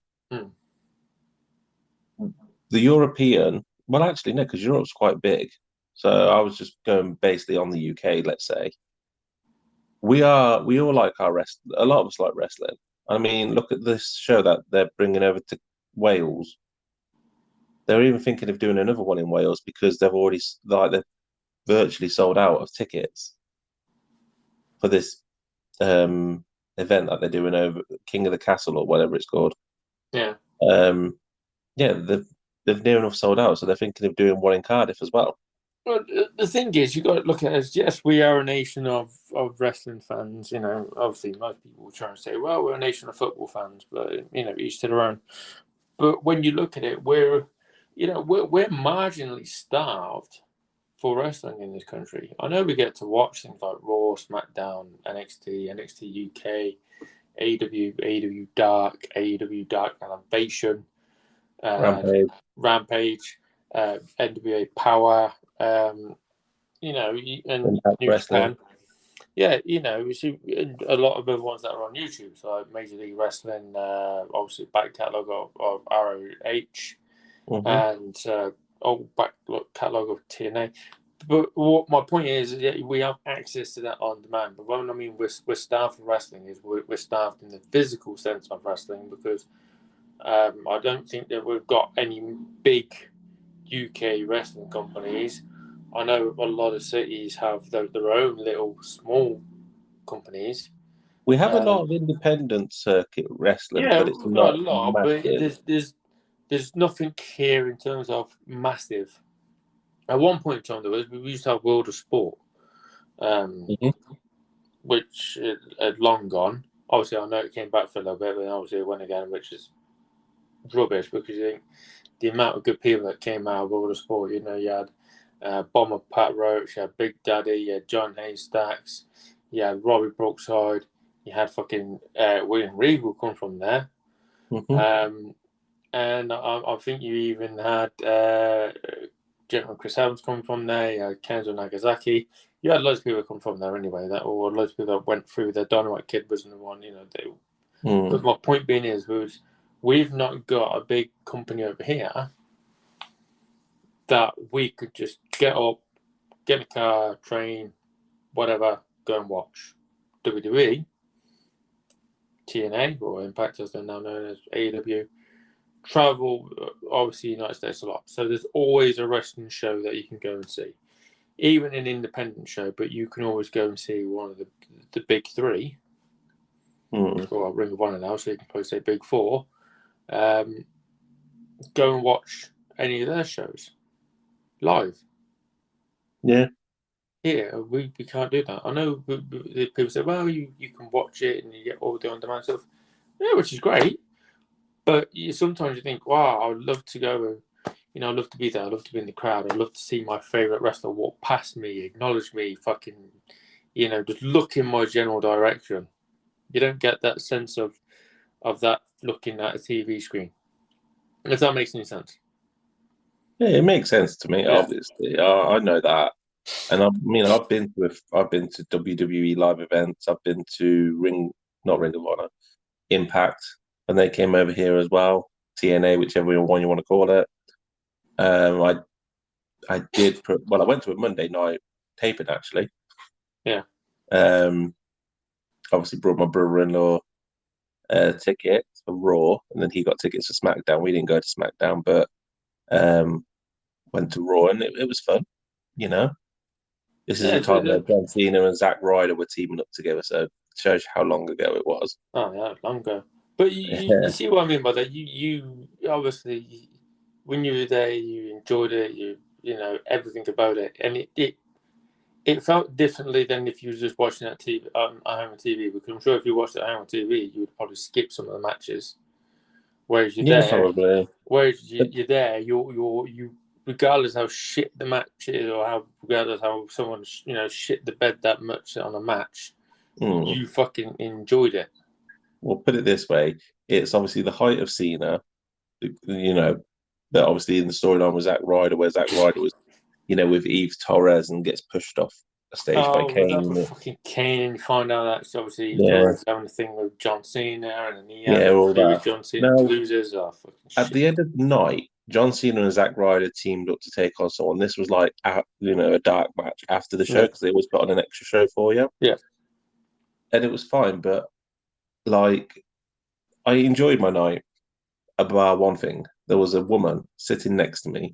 the European, well, actually, no, because Europe's quite big. So I was just going basically on the UK, let's say. We all like our wrestling. A lot of us like wrestling. I mean, look at this show that they're bringing over to Wales. They're even thinking of doing another one in Wales because they've virtually sold out of tickets for this event that they're doing over King of the Castle or whatever it's called.
Yeah.
They've near enough sold out, so they're thinking of doing one in Cardiff as well.
Well, the thing is, you got to look at it as, yes, we are a nation of wrestling fans. Obviously, most people try and say, well, we're a nation of football fans, but each to their own. But when you look at it, we're marginally starved for wrestling in this country. I know we get to watch things like Raw, SmackDown, NXT, NXT UK, AEW Dark, AEW Dark Elevation, Rampage, NWA Power, and New Japan. Yeah, you see a lot of other ones that are on YouTube, so like Major League Wrestling, obviously back catalogue of ROH, and back catalogue of TNA. But what my point is, we have access to that on demand. But when I mean we're starved for wrestling, is we're starved in the physical sense of wrestling, because I don't think that we've got any big UK wrestling companies. I know a lot of cities have their own little small companies.
We have a lot of independent circuit wrestling, but it's not a lot. Massive.
But there's nothing here in terms of massive. At one point in time, we used to have World of Sport, which had long gone. Obviously, I know it came back for a little bit, but obviously it went again, which is rubbish, because you think the amount of good people that came out of World of Sport, you had Bomber Pat Roach, you had Big Daddy, you had John Haystacks, you had Robbie Brookside, you had fucking William Regal come from there.
Mm-hmm.
And I think you even had Gentleman Chris Evans come from there, you had Kenzo Nagasaki. You had loads of people come from there anyway, or loads of people that went through. The Dynamite Kid was the one, But my point being is, we've not got a big company over here that we could just get up, get in a car, train, whatever, go and watch. WWE, TNA, or Impact as they're now known as AEW, travel, obviously, United States a lot. So there's always a wrestling show that you can go and see. Even an independent show, but you can always go and see one of the big three. Or Ring of Honor now, so you can probably say big four. Go and watch any of their shows live.
Yeah.
Here, we can't do that. I know people say, well, you can watch it and you get all the on-demand stuff. Yeah, which is great. But sometimes you think, wow, I would love to go, I'd love to be there. I'd love to be in the crowd. I'd love to see my favourite wrestler walk past me, acknowledge me, fucking, just look in my general direction. You don't get that sense of that looking at a TV screen. If that makes any sense.
Yeah, it makes sense to me, obviously. I know that. And I've been to WWE live events. I've been to not Ring of Honor, Impact, and they came over here as well. TNA, whichever one you want to call it. I went to a Monday night taping actually.
Yeah.
Obviously brought my brother-in-law tickets for Raw, and then he got tickets for SmackDown. We didn't go to SmackDown, but went to Raw, and it was fun. This is the time where John Cena and Zack Ryder were teaming up together, so it shows you how long ago it was.
Oh yeah, long ago. But you see what I mean by that. You obviously, when you were there, you enjoyed it. You everything about it, and it felt differently than if you were just watching that TV at home on TV. Because I'm sure if you watched it at home on TV, you would probably skip some of the matches. Whereas you're there,
probably.
Whereas you're there, you regardless how shit the match is, or regardless how someone shit the bed that much on a match, you fucking enjoyed it.
Well, put it this way: it's obviously the height of Cena. That obviously in the storyline was Zack Ryder, where Zack Ryder was, with Eve Torres and gets pushed off a stage by Kane.
That was fucking Kane, and you find out that's obviously Eve Torres having a thing with John Cena, and then he has
all that.
With John Cena loses.
At the end of the night, John Cena and Zack Ryder teamed up to take on someone. This was like, a dark match after the show because they always put on an extra show for you.
Yeah.
And it was fine, but like, I enjoyed my night. About one thing, there was a woman sitting next to me,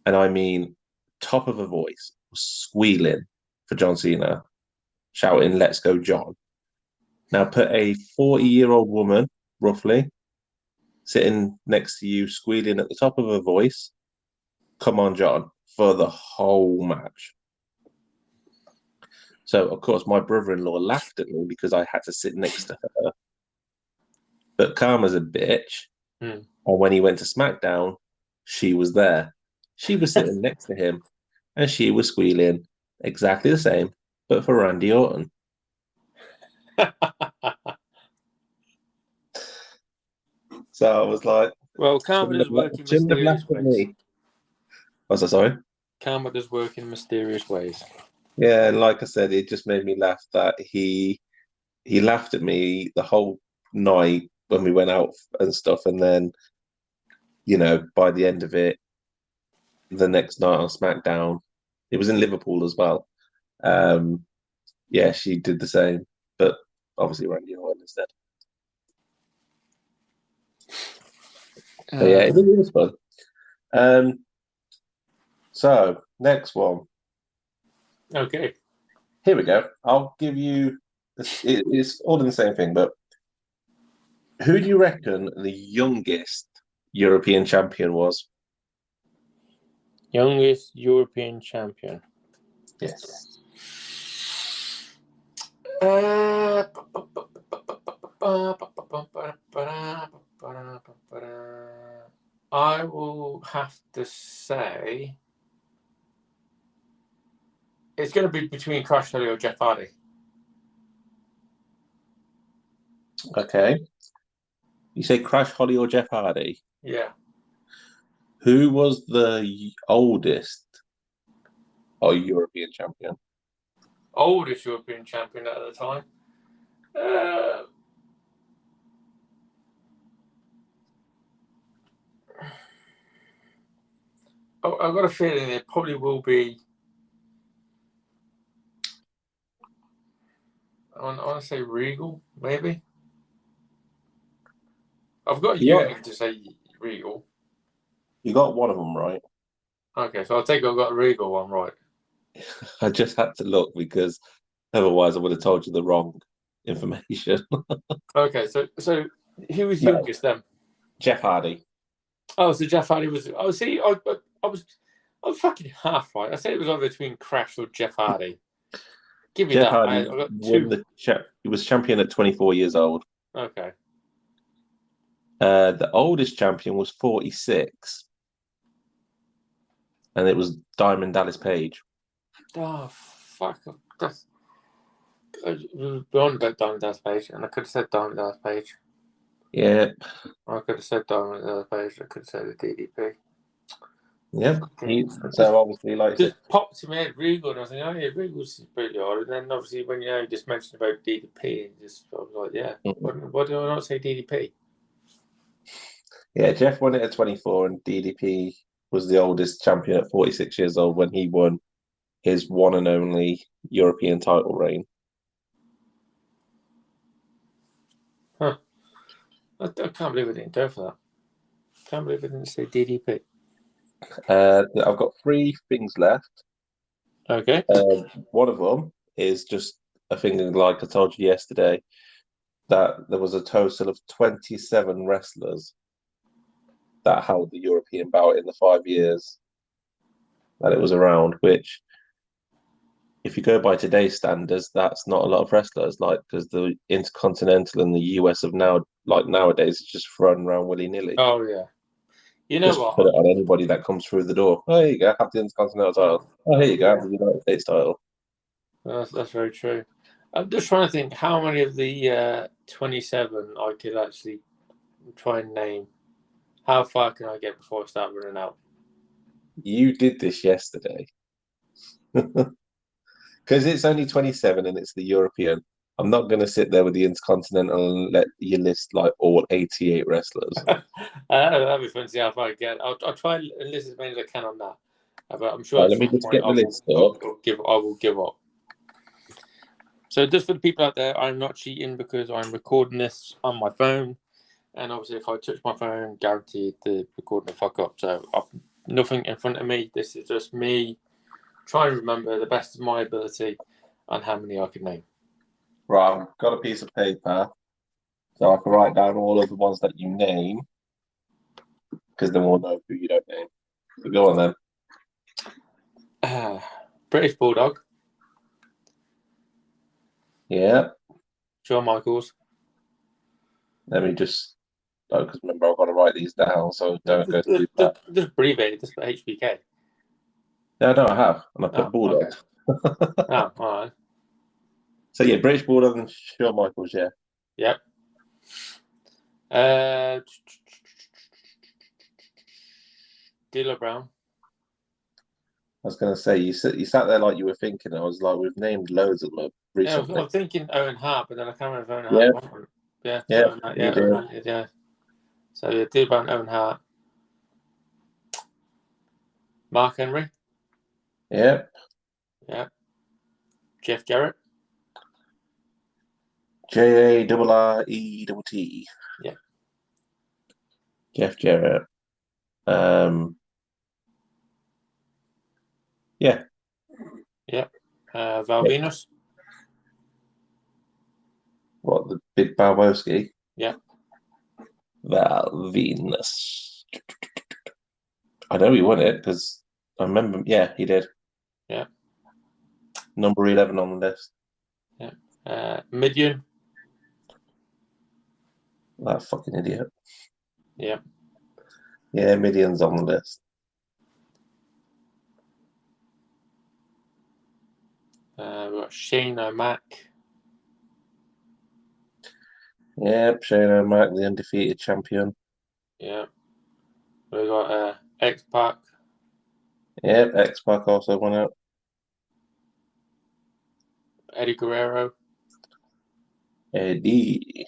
and I mean, top of her voice, squealing for John Cena, shouting, "Let's go, John." Now, put a 40-year-old woman, roughly, sitting next to you, squealing at the top of her voice, "Come on, John," for the whole match. So, of course, my brother-in-law laughed at me because I had to sit next to her. But Karma's a bitch. And when he went to SmackDown, she was there. She was sitting next to him, and she was squealing exactly the same, but for Randy Orton. So I was like,
well, Karma does work in mysterious ways.
What's that, sorry?
Karma does work in mysterious ways.
Yeah, and like I said, it just made me laugh that he laughed at me the whole night when we went out and stuff, and then, by the end of it, the next night on SmackDown, it was in Liverpool as well. She did the same, but obviously Randy Orton instead. Yeah, it really was fun. So next one.
Okay.
Here we go. I'll give you. It's all in the same thing, but who do you reckon the youngest European champion was?
Youngest European champion.
Yes.
I will have to say going to be between Crash Holly or Jeff Hardy.
Okay. You say Crash Holly or Jeff Hardy?
Yeah.
Who was the oldest European champion?
Oldest European champion at the time? I've got a feeling it probably will be. I want to say Regal, maybe. I've got a unit to say Regal.
You got one of them right.
Okay, so I'll take I've got the Regal one right.
I just had to look because otherwise I would have told you the wrong information.
Okay, so who was youngest then?
Jeff Hardy.
Oh, so Jeff Hardy was. Oh, see, I was fucking half right. I said it was either between Crash or Jeff Hardy. Give me
Jeff
that.
Hardy
I got two.
He was champion at 24 years old.
Okay.
The oldest champion was 46, and it was Diamond Dallas Page.
Oh fuck! That's beyond about Diamond Dallas Page, and I could have said Diamond Dallas Page.
Yeah.
I could have said Diamond Dallas Page. I could have said the DDP.
Yeah. So obviously, like,
just popped to my head Regal, and I was like, oh yeah, Regal's pretty odd. And then obviously when you just mentioned about DDP, and I was like, yeah, why do I not say DDP?
Yeah, Jeff won it at 24, and DDP was the oldest champion at 46 years old when he won his one and only European title reign.
Huh. I can't believe I didn't go for that. Can't believe I didn't say DDP.
I've got 3 things left.
Okay.
One of them is just a thing like I told you yesterday, that there was a total of 27 wrestlers that held the European belt in the 5 years that it was around, which, if you go by today's standards, that's not a lot of wrestlers, like, because the Intercontinental and the US have now, like, nowadays, it's just thrown around willy-nilly.
Oh, yeah. You know
just
what?
Put it on anybody that comes through the door. Oh, here you go, have the Intercontinental title. Oh, here you go, have the United States title.
That's very true. I'm just trying to think how many of the 27 I could actually try and name. How far can I get before I start running out?
You did this yesterday. Because it's only 27 and it's the European. I'm not going to sit there with the Intercontinental and let you list like all 88 wrestlers.
That'd be fun to see how far I get. I'll try and list as many as I can on that. But I'm sure
let me just get the list up.
I will give up. So just for the people out there, I'm not cheating because I'm recording this on my phone. And obviously if I touch my phone, guaranteed the recording will fuck up. So I've nothing in front of me. This is just me trying to remember the best of my ability on how many I can name.
Right, I've got a piece of paper so I can write down all of the ones that you name, because then we'll know who you don't name. So go on
then. British Bulldog.
Yeah.
Shawn Michaels.
Let me just, because remember I've got to write these down, so don't go through that.
Just abbreviate it, just put HBK.
No, I have, and I put Bulldog.
Okay. Oh, all right.
So yeah, British Bulldog and Shawn Michaels, yeah.
Yep. D'Lo Brown.
I was going to say, you sat there like you were thinking. I was like, we've named loads of them recently.
Yeah, I was thinking Owen Hart, but then I can't remember Owen Hart. Yeah. Yeah. So yeah, D'Lo Brown, Owen Hart. Mark Henry.
Yeah.
Yeah. Jeff Jarrett.
JARRET.
Yeah.
Jeff Jarrett. Yeah.
Yeah. Val Venus.
What, the big Balbowski?
Yeah.
Val Venus. I know he won it because I remember. Yeah, he did.
Yeah.
Number 11 on the list.
Yeah. Midian.
That fucking idiot.
Yeah.
Yeah, Midian's on the list.
We've got Shane O'Mac.
Yep, Shane O'Mac, the undefeated champion.
Yeah. We've got X-Pac.
Yep, X-Pac also won it.
Eddie Guerrero.
Eddie.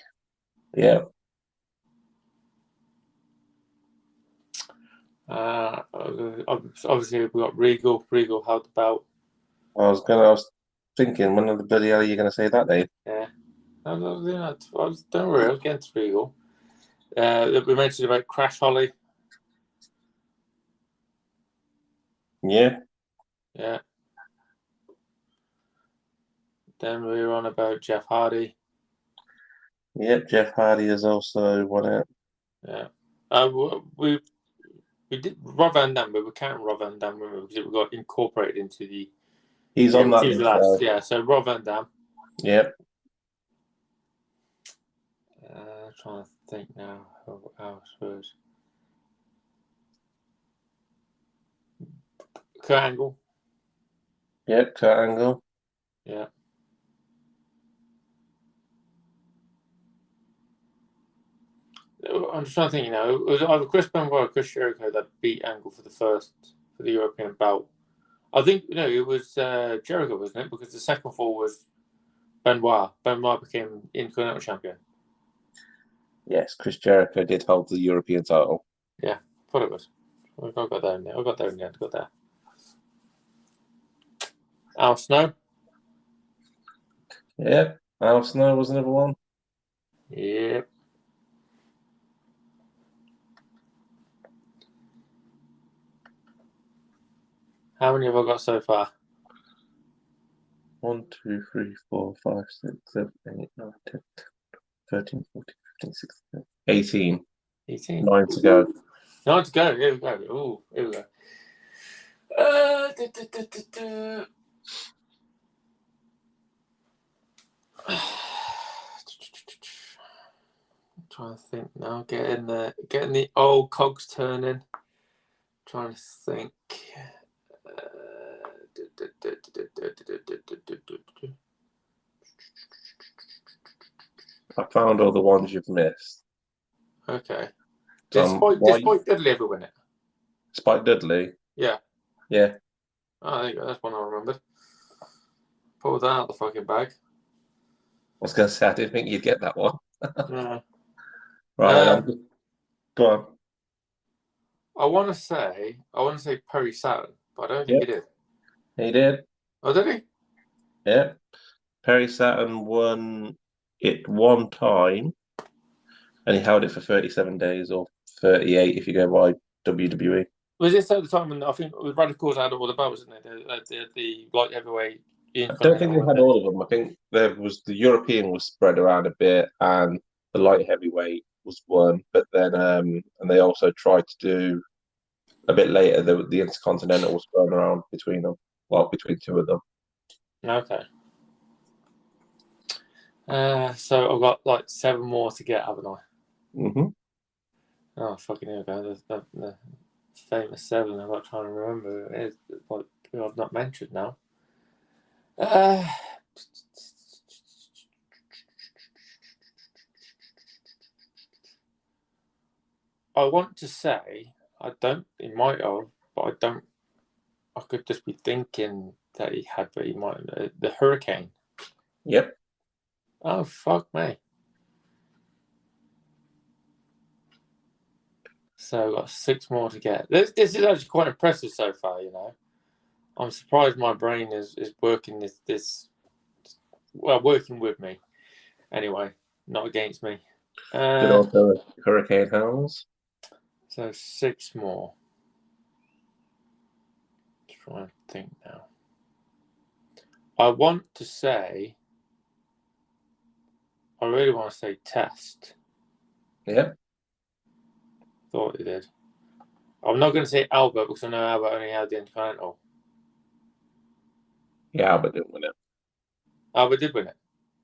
Yep.
Obviously, we've got Regal. Regal held the belt.
I was thinking, when the bloody hell are you going to say that, Dave?
Yeah. Don't worry, I was against Regal. We mentioned about Crash Holly.
Yeah.
Yeah. Then we were on about Jeff Hardy.
Yep, Jeff Hardy has also won it.
Yeah. We did Rob Van Dam, but we can't Rob Van Dam because it got incorporated into the.
He's on that list, though.
Yeah, so Rob Van Dam.
Yep.
Trying to think now. I suppose. Kurt Angle.
Yep, Kurt Angle.
Yeah. I'm just trying to think, it was either Chris Benoit or Chris Jericho that beat Angle for the European belt. I think, it was Jericho, wasn't it? Because the second fall was Benoit. Benoit became Intercontinental Champion.
Yes, Chris Jericho did hold the European title.
Yeah, thought it was. I got there in the end. Got there. Al Snow.
Yep, Al Snow was another one.
Yep. How many have I got so far?
1, 2, 3, 4, 5, 6, 7, 8, 9, 10, 13, 14, 15, 16, 18.
18.
9 to go.
9 to go. Here we go. Ooh, here we go. I'm trying to think now. Getting the old cogs turning. Trying to think.
I found all the ones you've missed.
Okay. Did Spike Dudley ever win it?
Spike Dudley?
Yeah.
Yeah.
Oh, there you go. That's one I remembered. Pulled that out the fucking bag.
I was going to say, I didn't think you'd get that one.
Yeah.
Right, go on.
I want to say Perry Saturn, but I don't think he did.
He did.
Oh, did he?
Yeah. Perry Saturn won it one time, and he held it for 37 days, or 38 if you go by WWE.
Was this at the time when I think the Radicals had all the belts, didn't they? The light heavyweight.
I don't think they had all of them. I think the European was spread around a bit, and the light heavyweight was one. But then, and they also tried to do a bit later. The Intercontinental was thrown around between them. Well, between two of them.
Okay. So I've got like 7 more to get, haven't I?
Mm-hmm.
Oh, fucking here we go. The famous 7. I'm not trying to remember. It's like who I've not mentioned now. I want to say I don't. He might have, but I don't. I could just be thinking that he had, but he might. The Hurricane.
Yep.
Oh, fuck me. So I've got 6 more to get. This is actually quite impressive so far, I'm surprised my brain is working working with me. Anyway, not against me.
Good old Hurricane Helms.
So 6 more. Trying to think now. I really want to say Test.
Yeah.
Thought he did. I'm not going to say Albert because I know Albert only had the Intercontinental.
Yeah, Albert didn't win it.
Albert did win it.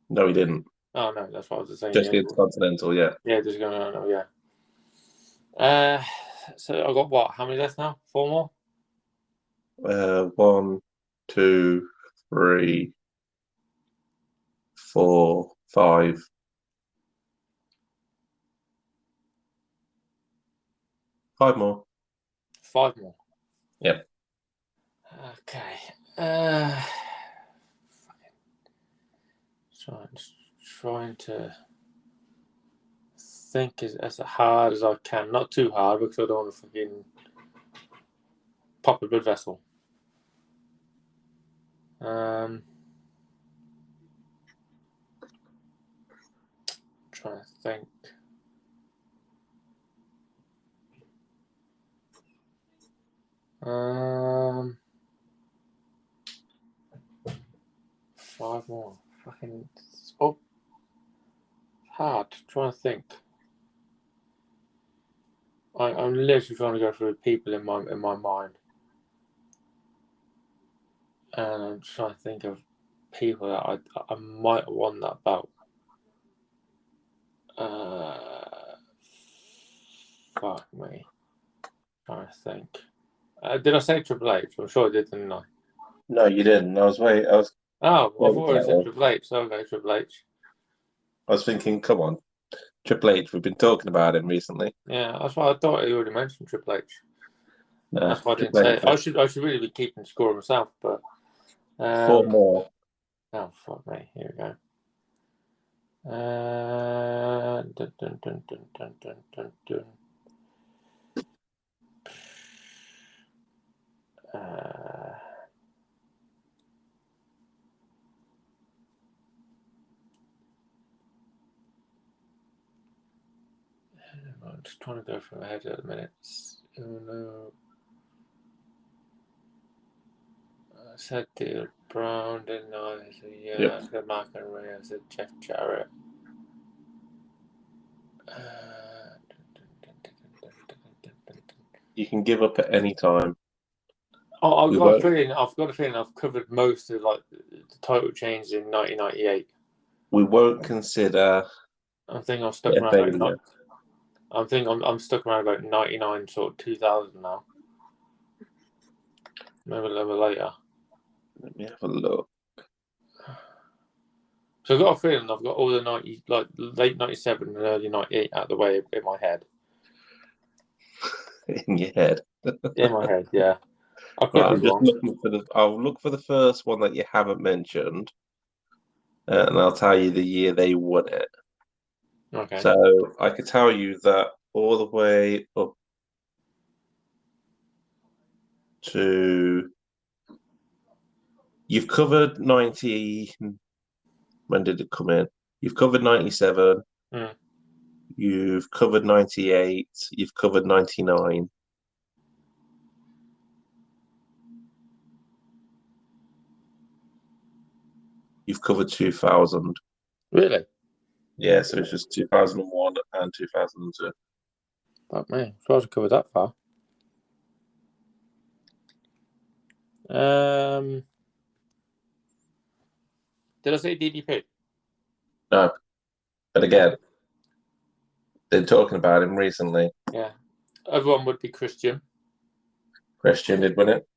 No, he didn't.
Oh no, that's what I was saying.
Just the Intercontinental, yeah.
Yeah, just going on. Yeah. So I got what? How many left now? 4 more.
1, 2, 3, 4, 5. 5 more.
5 more.
Yep.
Okay. Trying to think as hard as I can. Not too hard because I don't want to fucking pop a blood vessel. Trying to think. Five more. Fucking. Oh. Hard. Trying to think. I'm literally trying to go through people in my mind. And I'm trying to think of people that I might have won that bout. Fuck me. Trying to think. Did I say Triple H? I'm sure I did, didn't I?
No, you didn't. I was.
Oh, I thought I said Triple H. Okay, Triple H.
I was thinking, come on, Triple H. We've been talking about him recently.
Yeah, that's why I thought you already mentioned Triple H.
No,
that's why I didn't say it. I should really be keeping score myself, but
4 more.
Oh fuck me! Here we go. Dun, dun, dun, dun, dun, dun, dun, dun. I'm just trying to go through my head at the minute. Oh no. I said Deal Brown, didn't I? I said Mark and Ray, I said Jeff Jarrett.
You can give up at any time.
I've got a feeling I've covered most of like the title changes in 1998.
We won't consider.
I think I'm stuck around about. I'm stuck around about 99, sort of 2000 now. Maybe a little bit later.
Let me have a look.
So I've got a feeling I've got all the 90, like late 97 and early 98 out of the way in my head.
In your head.
In my head, yeah.
Right, I'm just looking for I'll look for the first one that you haven't mentioned, and I'll tell you the year they won it.
Okay.
So I could tell you that all the way up to you've covered 90. When did it come in? You've covered 97. You've covered 98. You've covered 99. You've covered 2000.
Really?
Yeah, so it's just 2001 and 2002.
Fuck me, I'm surprised I covered that far. Did I say DDP?
No. But again, they're talking about him recently.
Yeah. Everyone would be Christian.
Christian did win it.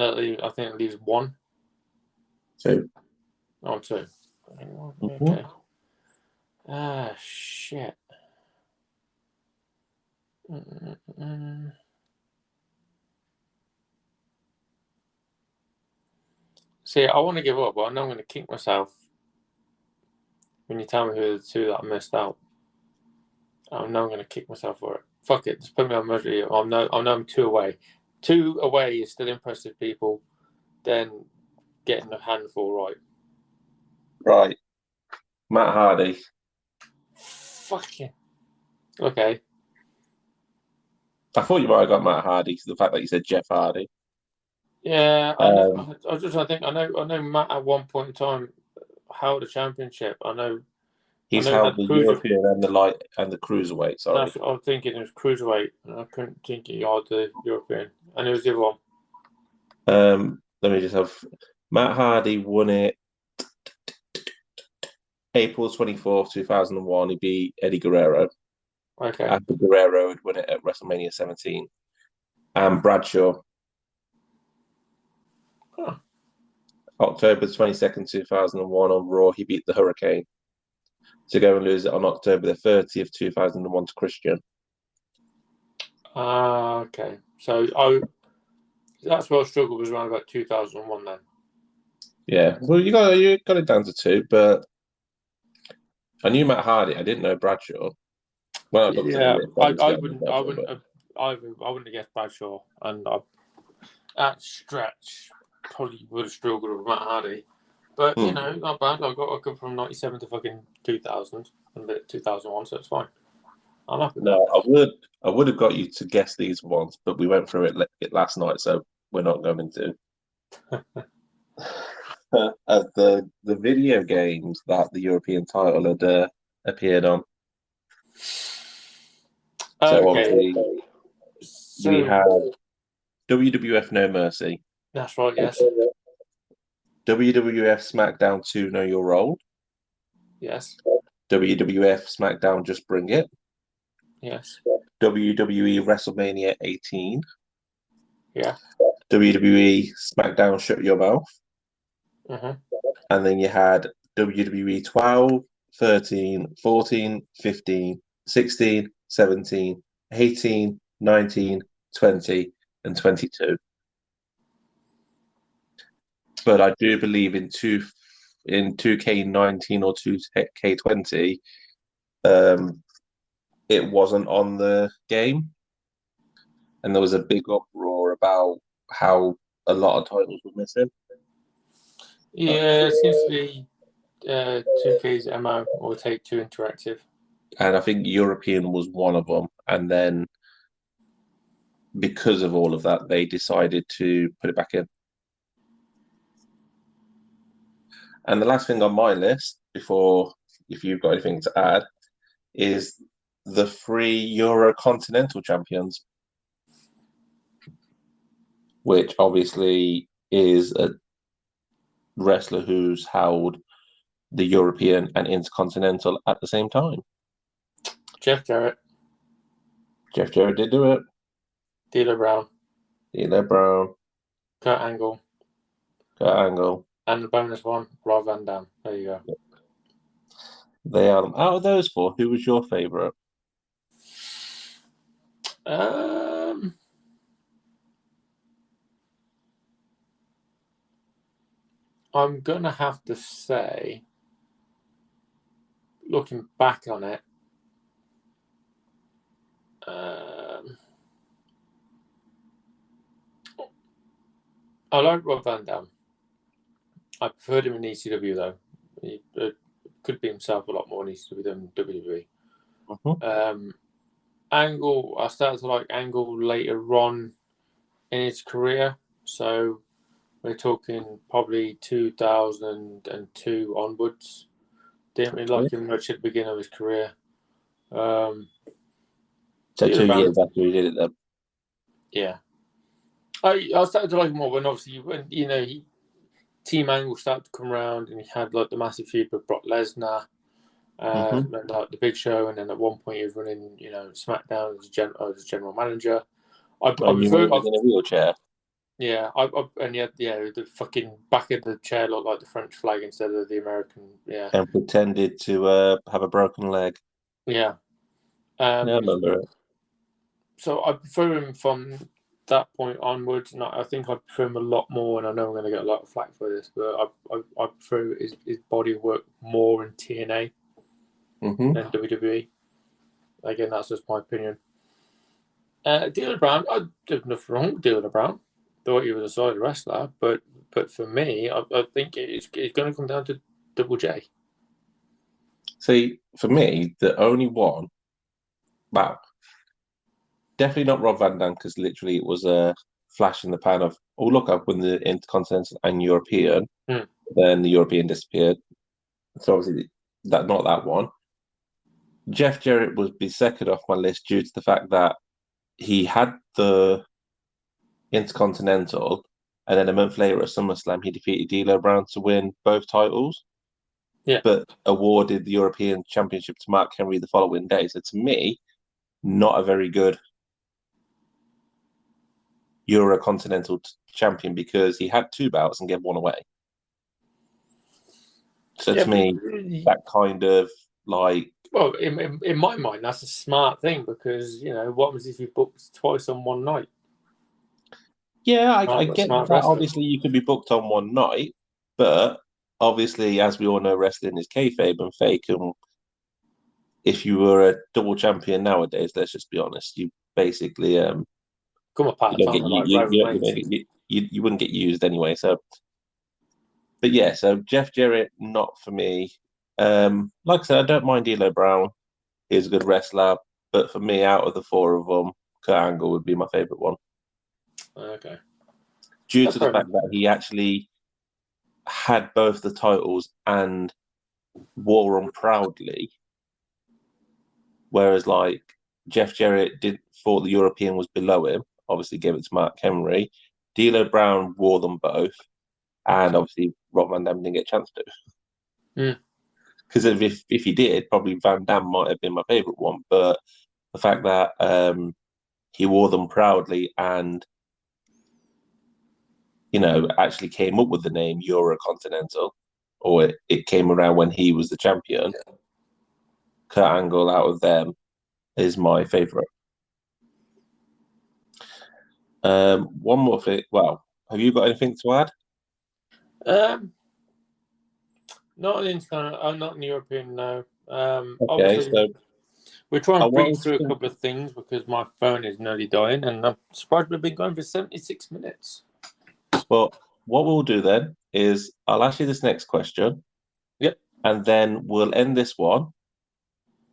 I think it leaves 1. 2.
Oh, 2.
Mm-hmm.
Okay. Shit. See, I want to give up, but I know I'm going to kick myself when you tell me who are the 2 that I missed out. I know I'm going to kick myself for it. Fuck it, just put me on misery. I know I'm 2 away. 2 away is still impressive, people. Then getting a handful right.
Right. Matt Hardy.
Fucking. Okay.
I thought you might have got Matt Hardy because the fact that you said Jeff Hardy.
Yeah, I know. I was just trying to think. I know Matt at one point in time held a championship. I know.
He's held the European and the cruiserweight. Sorry.
That's what I was thinking. It was cruiserweight, and I couldn't think he held the European. And it was the other one.
Let me just have Matt Hardy won it April 24th, 2001, he beat Eddie Guerrero.
Okay.
After Guerrero had won it at WrestleMania 17. And Bradshaw.
Huh.
October 22nd, 2001 on Raw, he beat the Hurricane to go and lose it on October the 30th, 2001 to Christian.
Okay. So that's where I struggled, was around about 2001 then.
Yeah. Well, you got it down to 2, but I knew Matt Hardy. I didn't know Bradshaw. Well, I looked at the list,
I wouldn't have guessed Bradshaw, and that stretch probably would have struggled with Matt Hardy. But not bad. I got from 97 to fucking 2000 and a bit 2001, so it's fine. I'm happy with
that. I would have got you to guess these ones, but we went through it last night, so we're not going to. The video games that the European title had appeared on. So obviously we have WWF No Mercy.
That's right, yes.
WWF SmackDown 2 Know Your Role.
Yes.
WWF SmackDown Just Bring It.
Yes.
WWE WrestleMania 18.
Yeah.
WWE SmackDown Shut Your Mouth.
Mm-hmm.
And then you had WWE 12, 13, 14, 15, 16, 17, 18, 19, 20, and 22. But I do believe in 2K19 or 2K20, it wasn't on the game. And there was a big uproar about how a lot of titles were missing.
Yeah, it seems to be 2K's MO, or Take-Two Interactive.
And I think European was one of them. And then because of all of that, they decided to put it back in. And the last thing on my list, before, if you've got anything to add, is the 3 Euro Continental champions, which obviously is a wrestler who's held the European and Intercontinental at the same time.
Jeff Jarrett.
Jeff Jarrett did do it.
D'Lo Brown. Kurt Angle. And the bonus one, Rob Van Dam. There you go.
They are. Out of those 4, who was your favourite?
I'm going to have to say, looking back on it, I like Rob Van Dam. I preferred him in ECW, though. He could be himself a lot more in ECW than WWE.
Mm-hmm.
Angle, I started to like Angle later on in his career. So we're talking probably 2002 onwards. Didn't really like him much at the beginning of his career.
So 2 years after he did it, then.
Yeah. I started to like him more when obviously Team Angle started to come around, and he had like the massive feud with Brock Lesnar, and like the Big Show, and then at one point he was running SmackDown as a general manager.
I prefer in a wheelchair.
Yeah, and the fucking back of the chair looked like the French flag instead of the American. Yeah,
and pretended to have a broken leg.
Yeah,
I remember it.
So I prefer him from that point onwards, and I think I prefer him a lot more. And I know I'm going to get a lot of flack for this, but I prefer his body work more in TNA than WWE. Again, that's just my opinion. D'Lo Brown, I did nothing wrong with D'Lo Brown. Thought he was a solid wrestler, but for me, I think it's going to come down to Double J.
See, for me, the only one, definitely not Rob Van Dam, because literally it was a flash in the pan of, oh, look, I've won the Intercontinental and European. Then the European disappeared. So obviously, not that one. Jeff Jarrett would be second off my list due to the fact that he had the Intercontinental, and then a month later at SummerSlam, he defeated D'Lo Brown to win both titles. but awarded the European Championship to Mark Henry the following day. So to me, not a very good Eurocontinental champion because he had 2 bouts and gave 1 away. So to me, that kind of like...
Well, in my mind, that's a smart thing because, what happens if you booked twice on one night?
Yeah, I get that. Obviously, you could be booked on one night, but obviously, as we all know, wrestling is kayfabe and fake. And if you were a double champion nowadays, let's just be honest, you basically
come apart.
You wouldn't get used anyway. So, but yeah, so Jeff Jarrett, not for me. Like I said, I don't mind D'Lo Brown. He's a good wrestler, but for me, out of the 4 of them, Kurt Angle would be my favorite one.
Okay.
Due to the fact that he actually had both the titles and wore them proudly, whereas like Jeff Jarrett thought the European was below him. Obviously, gave it to Mark Henry. D'Lo Brown wore them both, and obviously Rob Van Dam didn't get a chance to. Because if he did, probably Van Dam might have been my favorite one. But the fact that he wore them proudly and actually came up with the name Eurocontinental, or it came around when he was the champion. Yeah. Kurt Angle out of them is my favorite. One more thing. Well, have you got anything to
add? Not in European, no.
Okay, so
we're trying to breeze through a couple of things because my phone is nearly dying, and I'm surprised we've been going for 76 minutes.
Well, what we'll do then is I'll ask you this next question.
Yep.
And then we'll end this one,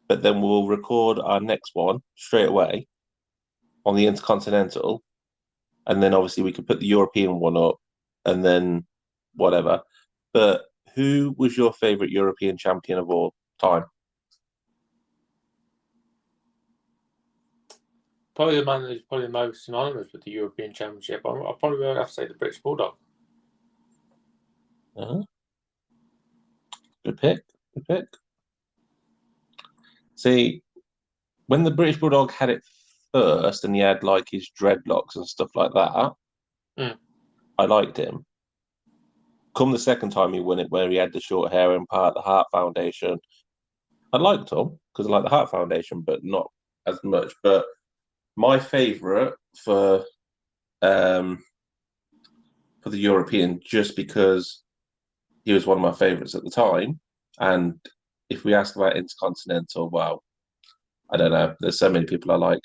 but then we'll record our next one straight away on the Intercontinental. And then obviously we could put the European one up and then whatever. But who was your favorite European champion of all time?
Probably the man who's probably the most synonymous with the European Championship. I'll probably have to say the British Bulldog.
Good pick. Good pick. See, when the British Bulldog had it first and he had like his dreadlocks and stuff like that, I liked him. Come the second time he won it, where he had the short hair and part of the Heart Foundation, I liked him because I like the Heart Foundation, but not as much. But my favourite for the European, just because he was one of my favourites at the time, and if we ask about Intercontinental, well, I don't know. There's so many people I like,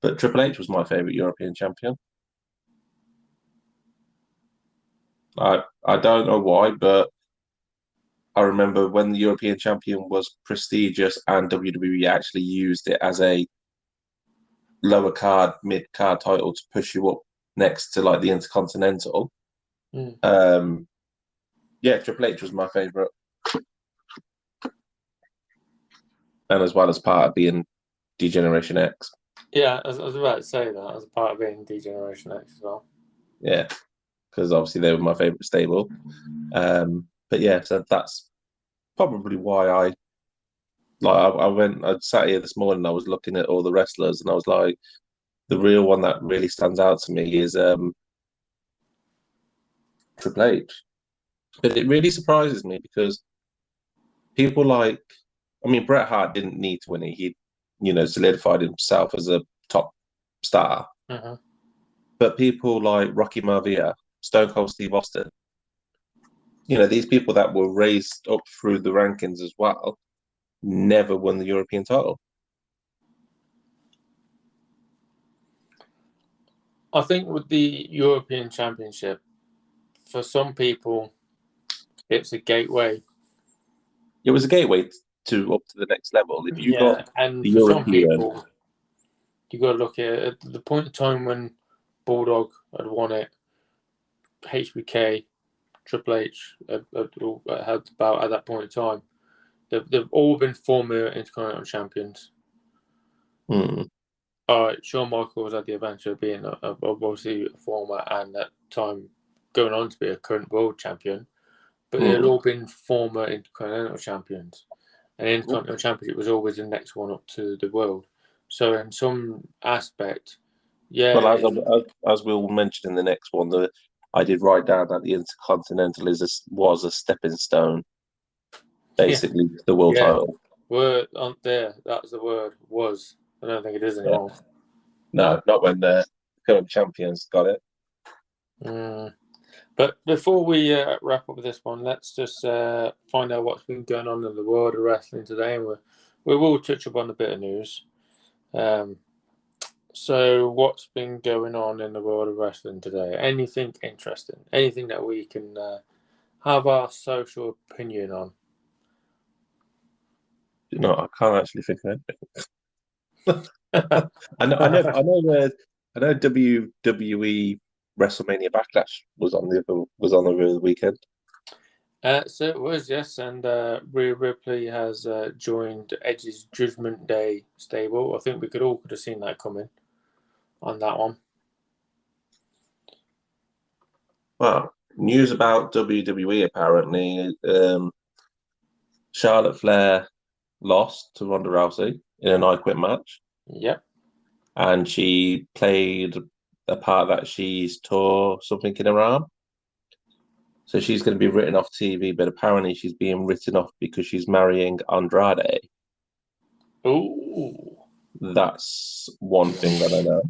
but Triple H was my favourite European champion. I don't know why, but I remember when the European champion was prestigious and WWE actually used it as a lower card, mid card title to push you up next to like the Intercontinental. Yeah, Triple H was my favourite. And as well as part of being D-Generation X.
Yeah, I was about to say that as a part of being D-Generation X as well.
Yeah, because obviously they were my favourite stable. But yeah, so that's probably why I sat here this morning, I was looking at all the wrestlers and I was like, the real one that really stands out to me is Triple H. But it really surprises me because people like, Bret Hart didn't need to win it. He, solidified himself as a top star. But people like Rocky Maivia, Stone Cold Steve Austin, these people that were raised up through the rankings as well, never won the European title.
I think with the European Championship, for some people, it's a gateway.
It was a gateway to up to the next level. If you got
and the for European, some people, you got to look at the point in time when Bulldog had won it, HBK, Triple H had about at that point in time. They've all been former Intercontinental champions. All right, Shawn Michaels had the adventure of being obviously a former and at the time going on to be a current world champion. but they've all been former Intercontinental champions. And the Intercontinental Championship was always the next one up to the world. So in some aspect, yeah.
Well, as we'll mention in the next one, I did write down that the Intercontinental was a stepping stone, basically, to the world title.
Word on there. That's the word. Was. I don't think it is anymore.
No, not when the current champions got it.
But before we wrap up with this one, let's just find out what's been going on in the world of wrestling today, and we will touch upon a bit of news. So, what's been going on in the world of wrestling today? Anything interesting? Anything that we can have our social opinion on?
No, I can't actually think of anything. I know WWE WrestleMania Backlash was on the weekend.
So it was, yes, and Rhea Ripley has joined Edge's Judgment Day stable. I think we could have seen that coming on that one.
Well, news about WWE apparently. Charlotte Flair lost to Ronda Rousey in an I Quit match.
Yep.
And she played a part that she's tore something in her arm. So she's going to be written off TV, but apparently she's being written off because she's marrying Andrade.
Ooh.
That's one thing that I know.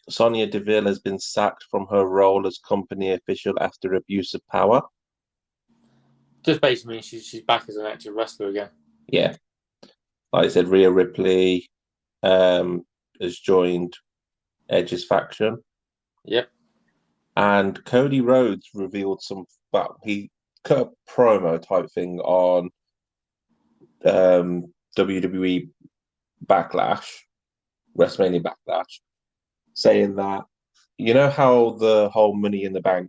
Sonya Deville has been sacked from her role as company official after abuse of power.
Just basically means she's back as an active wrestler again.
Yeah. Like I said, Rhea Ripley has joined Edge's faction.
Yep.
And Cody Rhodes revealed he cut a promo type thing on WWE Backlash, WrestleMania Backlash, saying that, you know how the whole Money in the Bank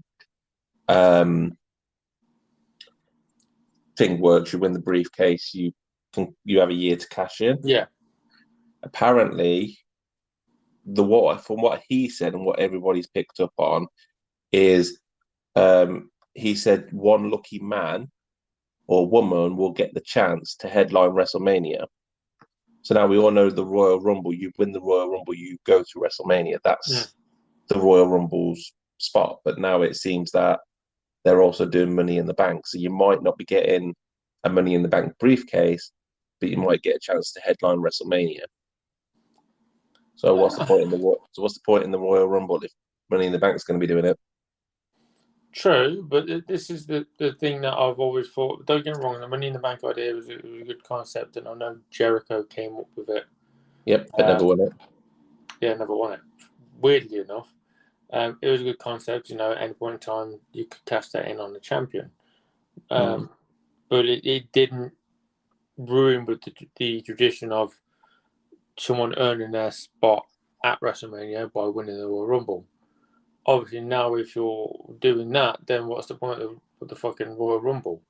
thing works, you win the briefcase, you have a year to cash in.
Yeah.
Apparently, from what he said and what everybody's picked up on is he said one lucky man or woman will get the chance to headline WrestleMania. So now we all know the Royal Rumble. You win the Royal Rumble, you go to WrestleMania. That's the Royal Rumble's spot. But now it seems that they're also doing Money in the Bank. So you might not be getting a Money in the Bank briefcase, but you might get a chance to headline WrestleMania. So what's the point in the Royal Rumble if Money in the Bank is going to be doing it?
True, but this is the thing that I've always thought. Don't get me wrong, the Money in the Bank idea was a good concept, and I know Jericho came up with it.
Yep, but never won it.
Yeah, never won it. Weirdly enough, it was a good concept. At any point in time, you could cash that in on the champion. But it didn't ruin with the tradition of someone earning their spot at WrestleMania by winning the Royal Rumble. Obviously, now if you're doing that, then what's the point of the fucking Royal Rumble?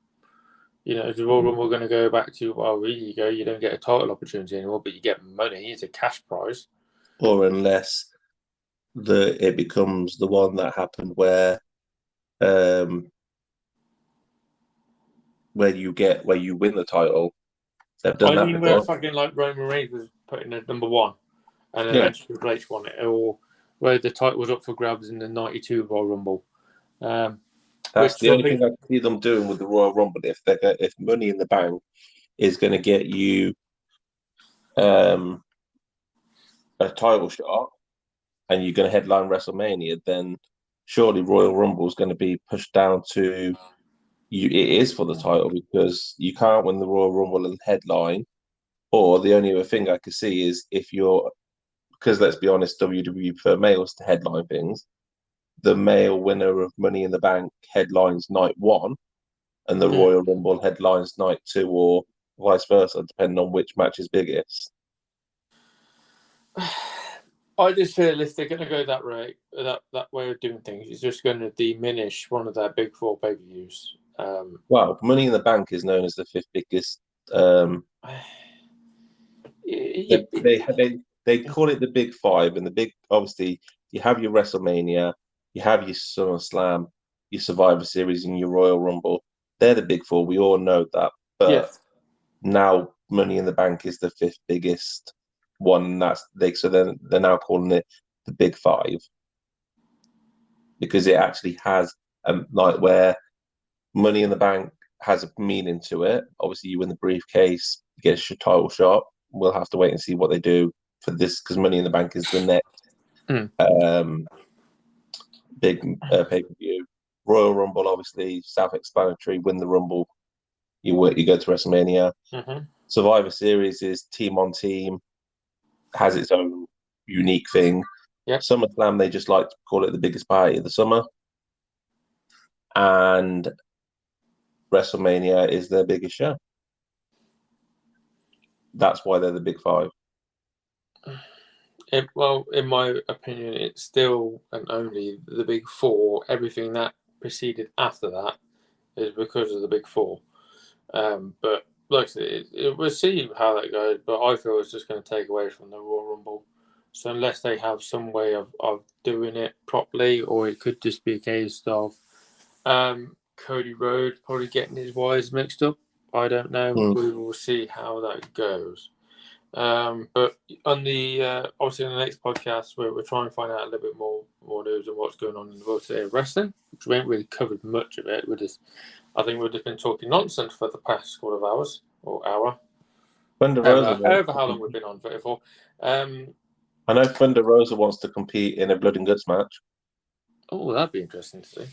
Is the Royal Rumble going to go back to, well, here you go, you don't get a title opportunity anymore, but you get money, it's a cash prize.
Or unless it becomes the one that happened where you win the title. They've done that before.
Where fucking like Roman Reigns was put in at number one, and then eventually Triple H won it, or where the title was up for grabs in the '92 Royal Rumble.
That's the only thing I can see them doing with the Royal Rumble. If Money in the Bank is going to get you a title shot, and you're going to headline WrestleMania, then surely Royal Rumble is going to be pushed down to you. It is for the title because you can't win the Royal Rumble and headline. Or the only other thing I could see is because let's be honest, WWE prefer males to headline things. The male winner of Money in the Bank headlines night one, and the Royal Rumble headlines night two, or vice versa, depending on which match is biggest.
I just feel if they're going to go that way, that way of doing things, it's just going to diminish one of their big four pay-per-views.
Well, Money in the Bank is known as the fifth biggest. They call it the Big Five, and the big, obviously, you have your WrestleMania, you have your SummerSlam, your Survivor Series, and your Royal Rumble. They're the big four. We all know that. But now Money in the Bank is the fifth biggest one. So then they're now calling it the Big Five because it actually has like where Money in the Bank has a meaning to it. Obviously, you win the briefcase, you get a title shot. We'll have to wait and see what they do for this because Money in the Bank is the next big pay-per-view. Royal Rumble, obviously, self-explanatory. Win the Rumble, you go to WrestleMania. Survivor Series is team on team, has its own unique thing. SummerSlam, they just like to call it the biggest party of the summer. And WrestleMania is their biggest show. That's why they're the big five.
Well, in my opinion, it's still and only the big four. Everything that preceded after that is because of the big four. But like I said, we'll see how that goes. But I feel it's just going to take away from the Royal Rumble. So unless they have some way of doing it properly, or it could just be a case of Cody Rhodes probably getting his wires mixed up. I don't know. We will see how that goes. But on the obviously on the next podcast, we're trying to find out a little bit more news on what's going on in the world today of wrestling, which we ain't really covered much of it. I think we've just been talking nonsense for the past couple of hours or hour. However how long we've been on for.
I know Thunder Rosa wants to compete in a Blood and Guts match.
Oh, that'd be interesting to see.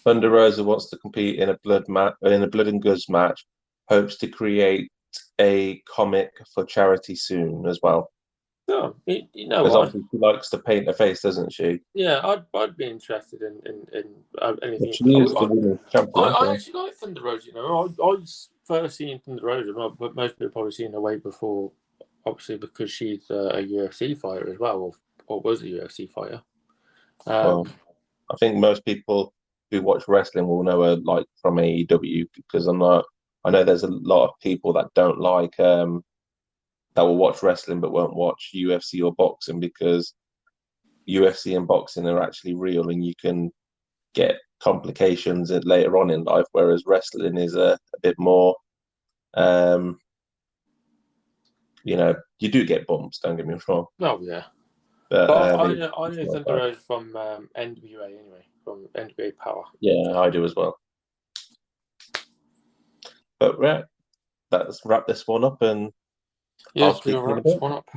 Thunder Rosa wants to compete in a Blood and Guts match. Hopes to create a comic for charity soon as well.
Oh, you know
because obviously she likes to paint her face, doesn't she?
Yeah, I'd be interested in anything.
She is the women's champion.
I actually like Thunder Rosa. You know, I first seen Thunder Rosa, but most people probably seen her way before, obviously because she's a UFC fighter as well, or was a UFC fighter.
Well, I think most people who watch wrestling will know her like from AEW because I know there's a lot of people that don't like that will watch wrestling but won't watch UFC or boxing because UFC and boxing are actually real and you can get complications later on in life, whereas wrestling is a bit more, you do get bumps, don't get me wrong.
Oh, yeah. But I know Thunder Rosa from NWA anyway, from NWA Power.
Yeah, I do as well. But yeah, let's wrap this one up and
yes, we'll wrap this one up.